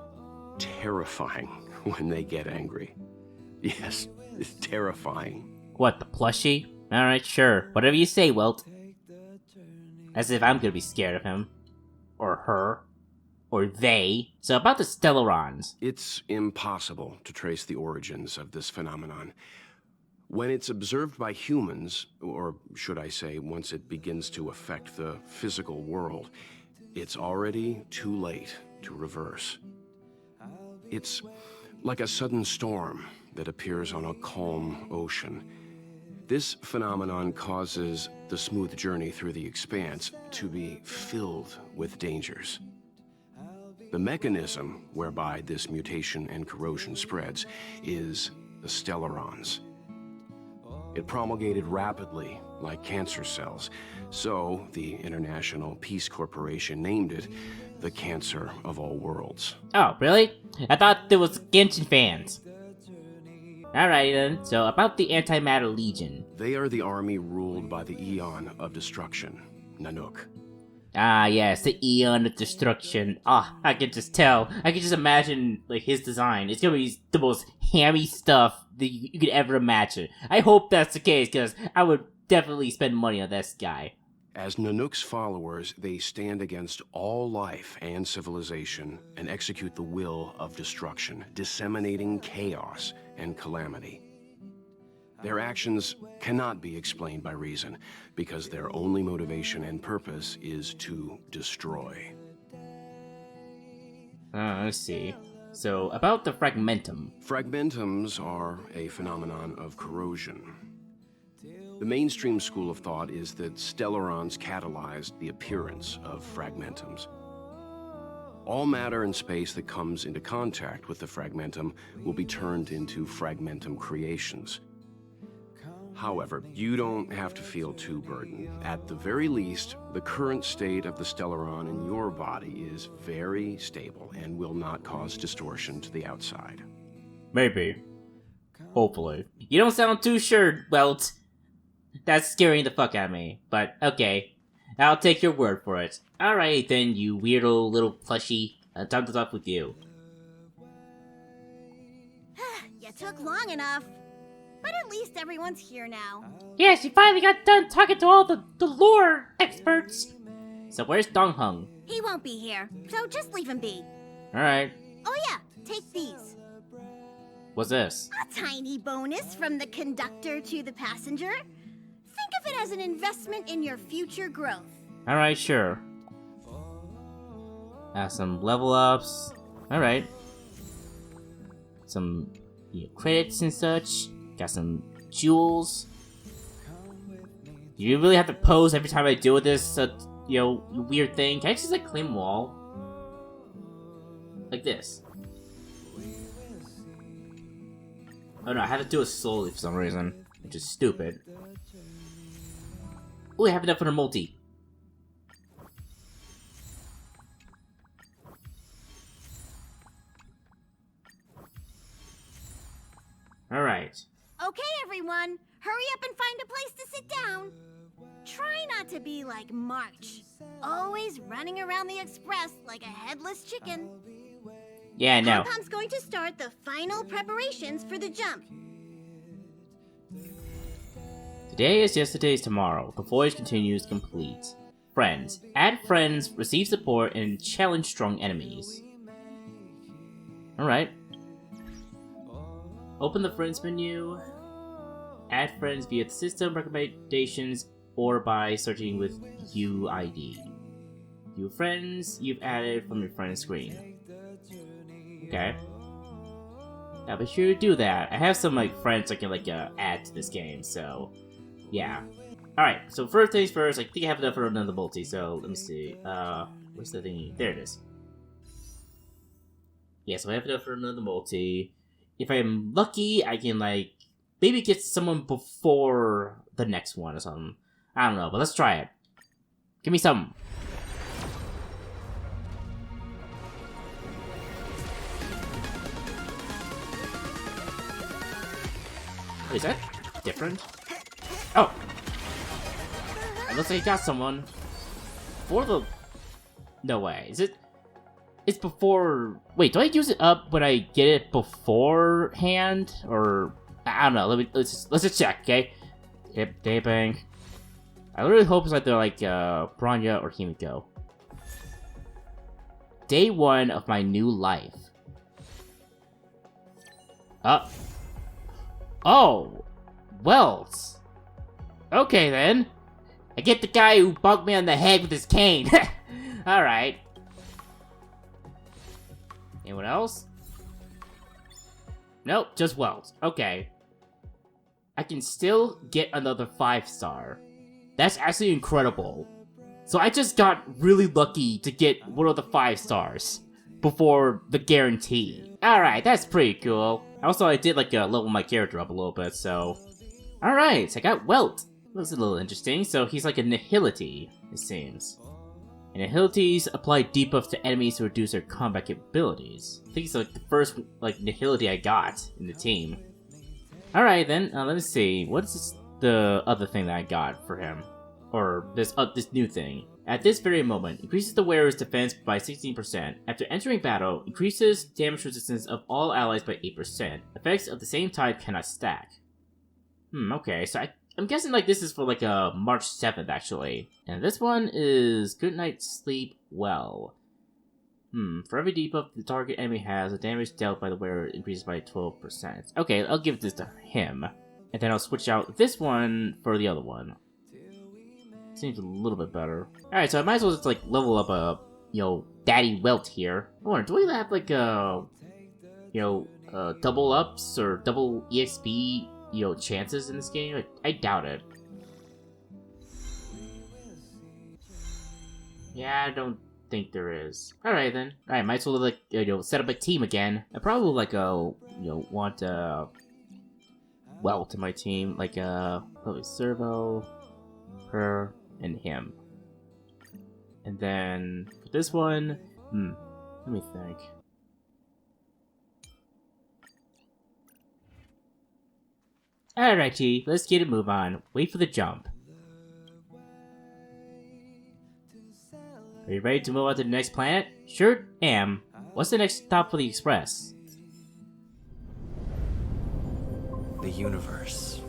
terrifying when they get angry. Yes, it's terrifying. What, the plushie? Alright, sure. Whatever you say, Welt. As if I'm gonna be scared of him. Or her. Or they. So about the Stellarons. It's impossible to trace the origins of this phenomenon. When it's observed by humans, or should I say, once it begins to affect the physical world, it's already too late to reverse. It's like a sudden storm that appears on a calm ocean. This phenomenon causes the smooth journey through the expanse to be filled with dangers. The mechanism whereby this mutation and corrosion spreads is the Stellarons. It promulgated rapidly, like cancer cells, so the International Peace Corporation named it the Cancer of All Worlds. Oh, really? I thought there was Genshin fans. Alright then, so about the Antimatter Legion. They are the army ruled by the Eon of Destruction, Nanook. Ah, yes, the Eon of Destruction. Ah, I can just tell. I can just imagine, like, his design. It's gonna be the most hammy stuff that you could ever imagine. I hope that's the case, because I would definitely spend money on this guy. As Nanook's followers, they stand against all life and civilization and execute the will of destruction, disseminating chaos and calamity. Their actions cannot be explained by reason, because their only motivation and purpose is to destroy. I see. So, about the Fragmentum. Fragmentums are a phenomenon of corrosion. The mainstream school of thought is that Stellarons catalyzed the appearance of Fragmentums. All matter and space that comes into contact with the Fragmentum will be turned into Fragmentum creations. However, you don't have to feel too burdened. At the very least, the current state of the Stellaron in your body is very stable and will not cause distortion to the outside. Maybe. Hopefully. You don't sound too sure, Welt. That's scaring the fuck out of me. But, okay. I'll take your word for it. Alright then, you weirdo little plushie. Time to talk with you. You took long enough. But at least everyone's here now. Yes, you finally got done talking to all the lore experts. So where's Donghung? He won't be here, so just leave him be. Alright. Oh yeah, take these. What's this? A tiny bonus from the conductor to the passenger. Think of it as an investment in your future growth. Alright, sure. Some level ups. Alright. Some credits and such. Got some jewels. You really have to pose every time I deal with this, weird thing. Can I just, claim them all? Like this. Oh no, I have to do it slowly for some reason. Which is stupid. Oh, I have enough for the multi. Alright. Okay, everyone, hurry up and find a place to sit down. Try not to be like March, always running around the Express like a headless chicken. Yeah, no. Pom-Pom's going to start the final preparations for the jump. Today is yesterday's tomorrow. The voyage continues complete. Friends. Add friends, receive support, and challenge strong enemies. Alright. Open the friends menu. Add friends via the system recommendations or by searching with UID. View friends you've added from your friend screen. Okay. Now be sure to do that. I have some like friends I can like add to this game, so yeah. Alright, so first things first, I think I have enough for another multi, so let me see. Where's the thing? There it is. Yeah, so I have enough for another multi. If I'm lucky, I can like maybe get someone before the next one or something. I don't know, but let's try it. Give me some. Is that different? Oh! It looks like I got someone. For the... No way. Is it... It's before... Wait, do I use it up when I get it beforehand? Or... I don't know. Let's just check, okay? Hip, day bank. I literally hope it's like they're like, Bronya or Himiko. Day 1 of my new life. Oh! Wells! Okay then. I get the guy who bunked me on the head with his cane. Alright. Anyone else? Nope, just Wells. Okay. I can still get another 5-star. That's actually incredible. So I just got really lucky to get one of the 5 stars before the guarantee. Alright, that's pretty cool. Also, I did like level my character up a little bit, so... Alright, I got Welt. That's a little interesting. So he's like a nihility, it seems. And nihilities apply debuffs to enemies to reduce their combat capabilities. I think it's like the first like nihility I got in the team. Alright then, let me see. What's the other thing that I got for him? Or this new thing. At this very moment, increases the wearer's defense by 16%. After entering battle, increases damage resistance of all allies by 8%. Effects of the same type cannot stack. Okay, so I'm guessing like this is for like March 7th actually. And this one is Good Night Sleep Well. For every debuff the target enemy has, the damage dealt by the wearer increases by 12%. Okay, I'll give this to him. And then I'll switch out this one for the other one. Seems a little bit better. Alright, so I might as well just like level up Daddy Welt here. I wonder, do we have like double ups or double EXP, chances in this game? I doubt it. Yeah, I don't think there is. Alright then. Alright, might as well like set up a team again. I probably like want Welt in my team, like probably Servo, her, and him. And then for this one, let me think. Alrighty, let's get a move on. Wait for the jump. Are you ready to move on to the next planet? Sure am. What's the next stop for the Express? The universe.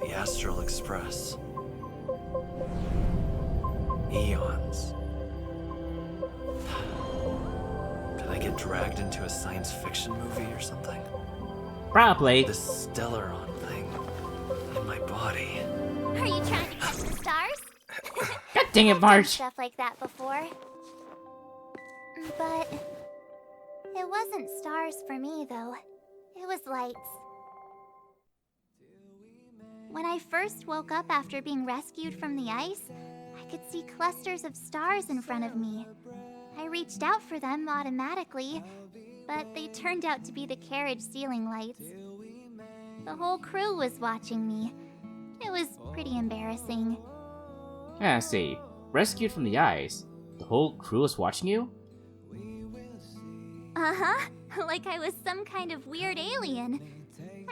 The Astral Express. Eons. Did I get dragged into a science fiction movie or something? Probably. The Stellaron thing in my body. Are you trying to catch the stars? God dang it, I've done Marge! stuff like that before. But it wasn't stars for me, though. It was lights. When I first woke up after being rescued from the ice, I could see clusters of stars in front of me. I reached out for them automatically, but they turned out to be the carriage ceiling lights. The whole crew was watching me. It was pretty embarrassing. I see. Rescued from the ice. The whole crew was watching you? Uh-huh. Like I was some kind of weird alien.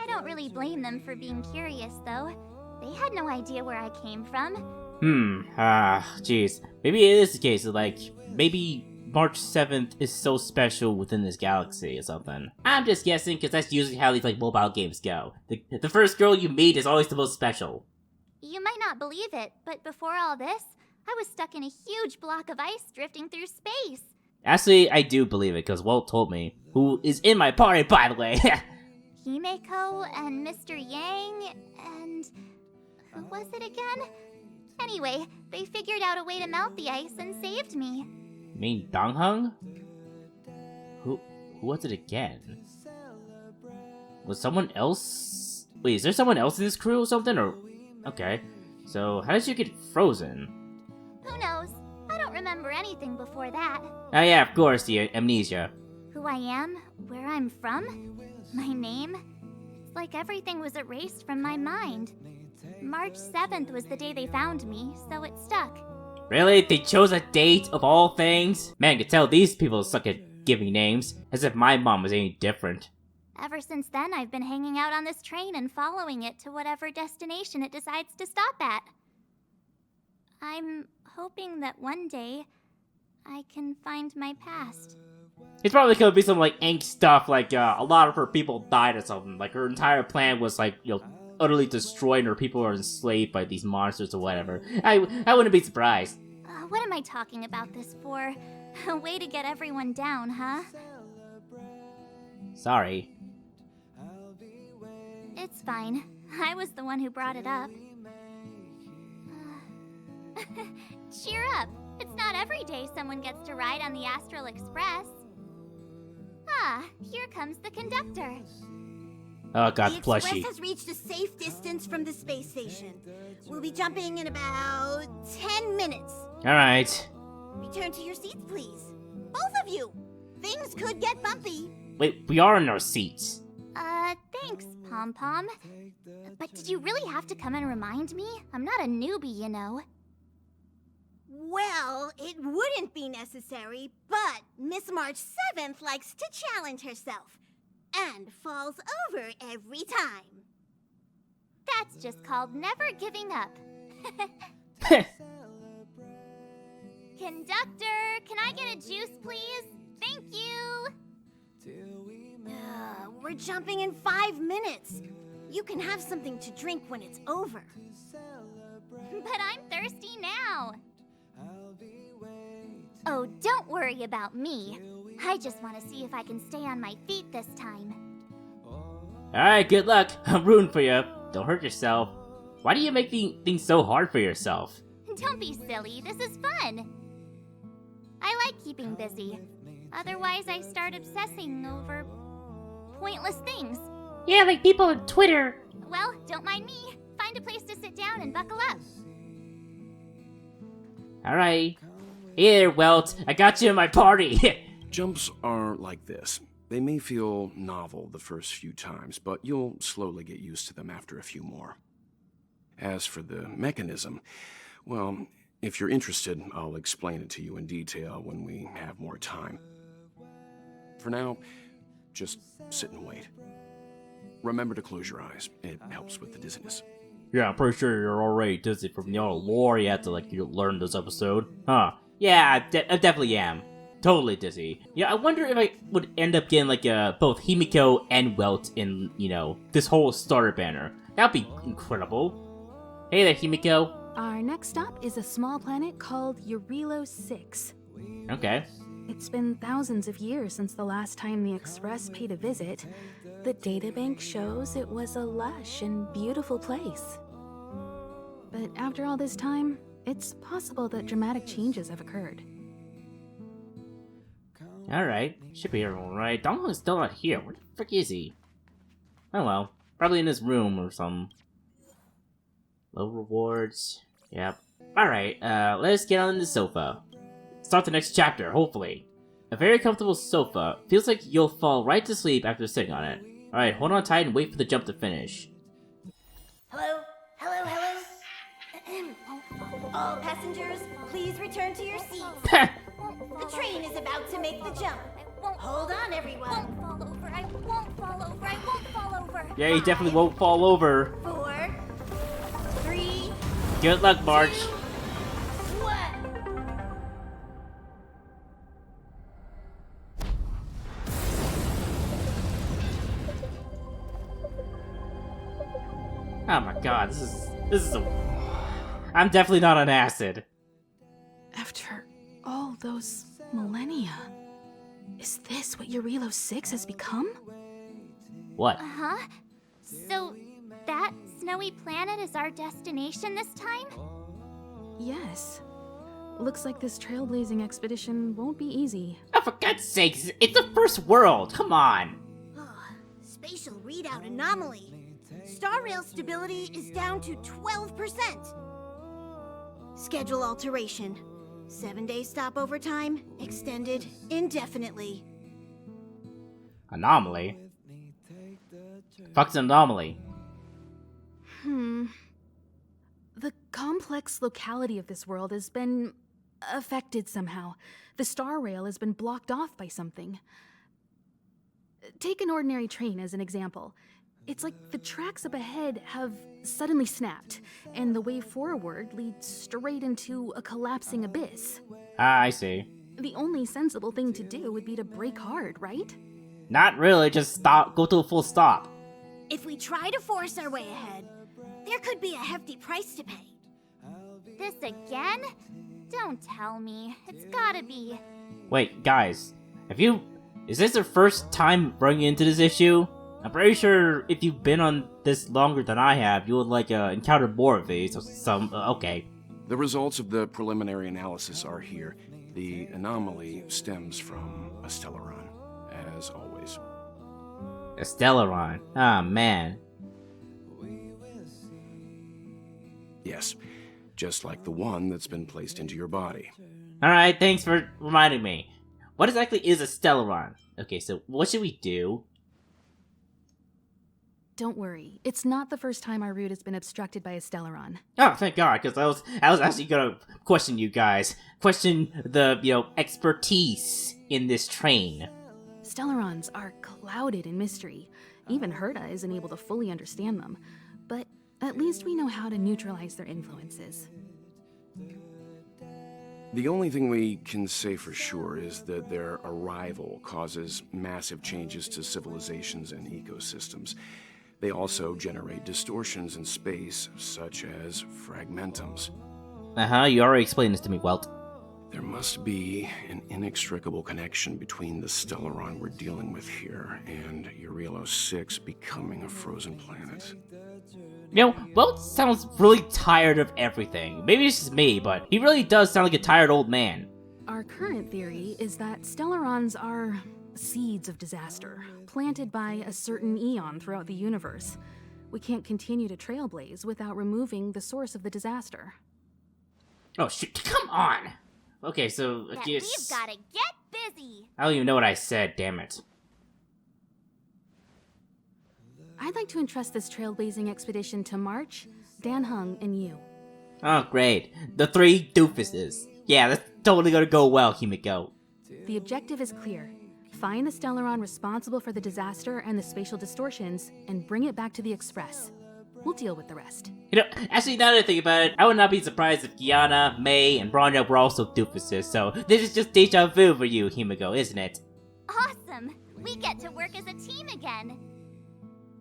I don't really blame them for being curious, though. They had no idea where I came from. Jeez. Maybe it is the case of, like, maybe March 7th is so special within this galaxy or something. I'm just guessing, because that's usually how these, like, mobile games go. The first girl you meet is always the most special. You might not believe it, but before all this, I was stuck in a huge block of ice drifting through space. Actually, I do believe it, because Walt told me. Who is in my party, by the way. Himiko and Mr. Yang and... who was it again? Anyway, they figured out a way to melt the ice and saved me. You mean Dongheng? Who was it again? Was someone else? Wait, is there someone else in this crew or something? Or okay, so how did you get frozen? Who knows? I don't remember anything before that. Oh yeah, of course, the amnesia. Who I am, where I'm from, my name. It's like everything was erased from my mind. March 7th was the day they found me, so it stuck. Really? They chose a date of all things? Man, I can tell these people suck at giving names, as if my mom was any different. Ever since then, I've been hanging out on this train and following it to whatever destination it decides to stop at. I'm hoping that one day, I can find my past. It's probably gonna be some, like, angst stuff, like, a lot of her people died or something. Like, her entire plan was, like, you know, utterly destroyed and her people are enslaved by these monsters or whatever. I wouldn't be surprised. What am I talking about this for? A way to get everyone down, huh? Sorry. It's fine. I was the one who brought it up. Cheer up! It's not every day someone gets to ride on the Astral Express. Ah, here comes the conductor. Oh god, the plushie. Express has reached a safe distance from the space station. We'll be jumping in about 10 minutes. Alright. Return to your seats, please. Both of you! Things could get bumpy. Wait, we are in our seats. Thanks, Pom Pom. But did you really have to come and remind me? I'm not a newbie, you know. Well, it wouldn't be necessary, but Miss March 7th likes to challenge herself. And falls over every time. That's just called never giving up. Conductor, can I get a juice, please? Thank you! We're jumping in 5 minutes. You can have something to drink when it's over. But I'm thirsty now. Oh, don't worry about me. I just want to see if I can stay on my feet this time. Alright, good luck. I'm rooting for you. Don't hurt yourself. Why do you make things so hard for yourself? Don't be silly. This is fun. I like keeping busy. Otherwise, I start obsessing over pointless things. Yeah, like people on Twitter. Well, don't mind me. Find a place to sit down and buckle up. Alright. Here, Welt. I got you in my party. Jumps are like this. They may feel novel the first few times, but you'll slowly get used to them after a few more. As for the mechanism, well, if you're interested, I'll explain it to you in detail when we have more time. For now, just sit and wait. Remember to close your eyes. It helps with the dizziness. Yeah, I'm pretty sure you're already dizzy from the lore you had to, like, you learn this episode. Huh. Yeah, I definitely am. Totally dizzy. Yeah, I wonder if I would end up getting, like, both Himiko and Welt in, you know, this whole starter banner. That'd be incredible. Hey there, Himiko. Our next stop is a small planet called Eurilo 6. Okay. It's been thousands of years since the last time the Express paid a visit. The databank shows it was a lush and beautiful place. But after all this time, it's possible that dramatic changes have occurred. Alright. Should be everyone right. Dongheng's still not here. Where the frick is he? Oh well. Probably in his room or some. Low rewards. Yep. Alright, let's get on the sofa. Start the next chapter, hopefully. A very comfortable sofa. Feels like you'll fall right to sleep after sitting on it. Alright, hold on tight and wait for the jump to finish. Hello? Hello, hello? All passengers, please return to your seats. The train is about to make the jump. Hold on, everyone. I won't fall over. Yeah, he definitely won't fall over. 4, 3, Good luck, March. 2, 1. Oh my god, this is a... I'm definitely not on acid. After all those millennia, is this what Eurilo 6 has become? What? Uh-huh. So, that snowy planet is our destination this time? Yes. Looks like this trailblazing expedition won't be easy. Oh, for God's sakes, it's the first world, come on! Spatial readout anomaly. Star rail stability is down to 12%. Schedule alteration. 7-day stopover time extended indefinitely. Anomaly? Fuck's an anomaly? The complex locality of this world has been affected somehow. The star rail has been blocked off by something. Take an ordinary train as an example. It's like the tracks up ahead have suddenly snapped, and the way forward leads straight into a collapsing abyss. Ah, I see. The only sensible thing to do would be to brake hard, right? Not really, just stop, go to a full stop. If we try to force our way ahead, there could be a hefty price to pay. This again? Don't tell me. It's gotta be. Wait, guys, is this your first time running into this issue? I'm pretty sure if you've been on this longer than I have, you would encounter more of these, or okay. The results of the preliminary analysis are here. The anomaly stems from a Stellaron, as always. A Stellaron? Ah, man. Yes, just like the one that's been placed into your body. Alright, thanks for reminding me. What exactly is a Stellaron? Okay, so what should we do? Don't worry, it's not the first time our route has been obstructed by a Stellaron. Oh, thank God, because I was actually gonna question you guys. Question the, expertise in this train. Stellarons are clouded in mystery. Even Herta isn't able to fully understand them. But at least we know how to neutralize their influences. The only thing we can say for sure is that their arrival causes massive changes to civilizations and ecosystems. They also generate distortions in space, such as fragmentums. Uh-huh, you already explained this to me, Welt. There must be an inextricable connection between the Stellaron we're dealing with here and Eurilo 6 becoming a frozen planet. Welt sounds really tired of everything. Maybe it's just me, but he really does sound like a tired old man. Our current theory is that Stellarons are seeds of disaster, planted by a certain eon throughout the universe. We can't continue to trailblaze without removing the source of the disaster. Oh, shoot, come on! Okay, so I But guess... we've gotta get busy! I don't even know what I said, damn it. I'd like to entrust this trailblazing expedition to March, Dan Hung, and you. Oh, great. The three doofuses. Yeah, that's totally gonna go well, Himiko. The objective is clear. Find the Stellaron responsible for the disaster and the spatial distortions, and bring it back to the Express. We'll deal with the rest. Actually, now that I think about it, I would not be surprised if Kiana, May, and Bronya were also doofuses, so this is just deja vu for you, Himiko, isn't it? Awesome! We get to work as a team again!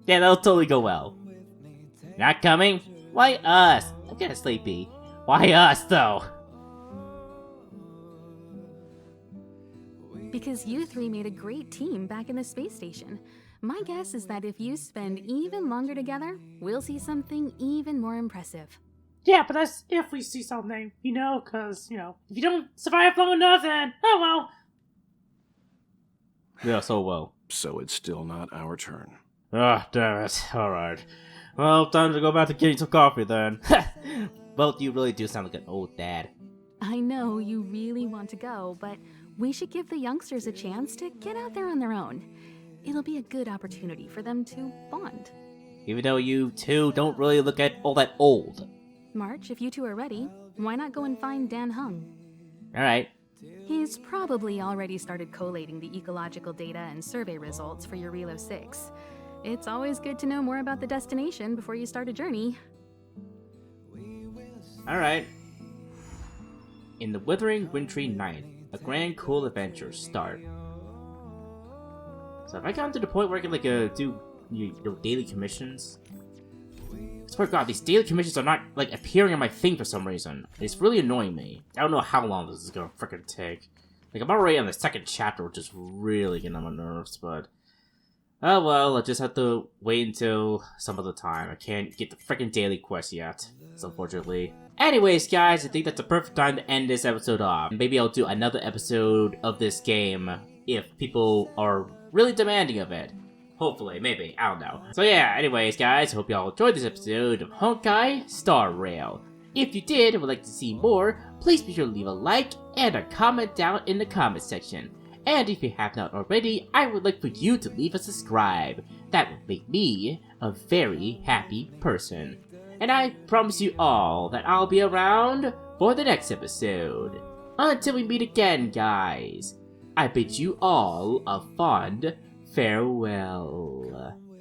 Yeah, that'll totally go well. Not coming? Why us? I'm kinda sleepy. Why us, though? Because you three made a great team back in the space station. My guess is that if you spend even longer together, we'll see something even more impressive. Yeah, but that's if we see something, because, if you don't survive long enough, then, oh well. Yeah, so well. So it's still not our turn. Ah, damn it. Alright. Well, time to go back to getting some coffee then. Well, you really do sound like an old dad. I know you really want to go, but we should give the youngsters a chance to get out there on their own. It'll be a good opportunity for them to bond. Even though you two don't really look all that old. March, if you two are ready, why not go and find Dan Hung? Alright. He's probably already started collating the ecological data and survey results for Eurilo 6. It's always good to know more about the destination before you start a journey. Alright. In the withering wintry night, a grand cool adventure start. So have I gotten to the point where I can do your daily commissions? I swear to God, these daily commissions are not appearing on my thing for some reason. It's really annoying me. I don't know how long this is gonna frickin' take. I'm already on the second chapter, which is really getting on my nerves, but Oh well, I just have to wait until some other time. I can't get the freaking daily quest yet, unfortunately. Anyways, guys, I think that's the perfect time to end this episode off. Maybe I'll do another episode of this game if people are really demanding of it. Hopefully, maybe, I don't know. So yeah, anyways, guys, hope y'all enjoyed this episode of Honkai Star Rail. If you did and would like to see more, please be sure to leave a like and a comment down in the comment section. And if you have not already, I would like for you to leave a subscribe. That would make me a very happy person. And I promise you all that I'll be around for the next episode. Until we meet again, guys, I bid you all a fond farewell.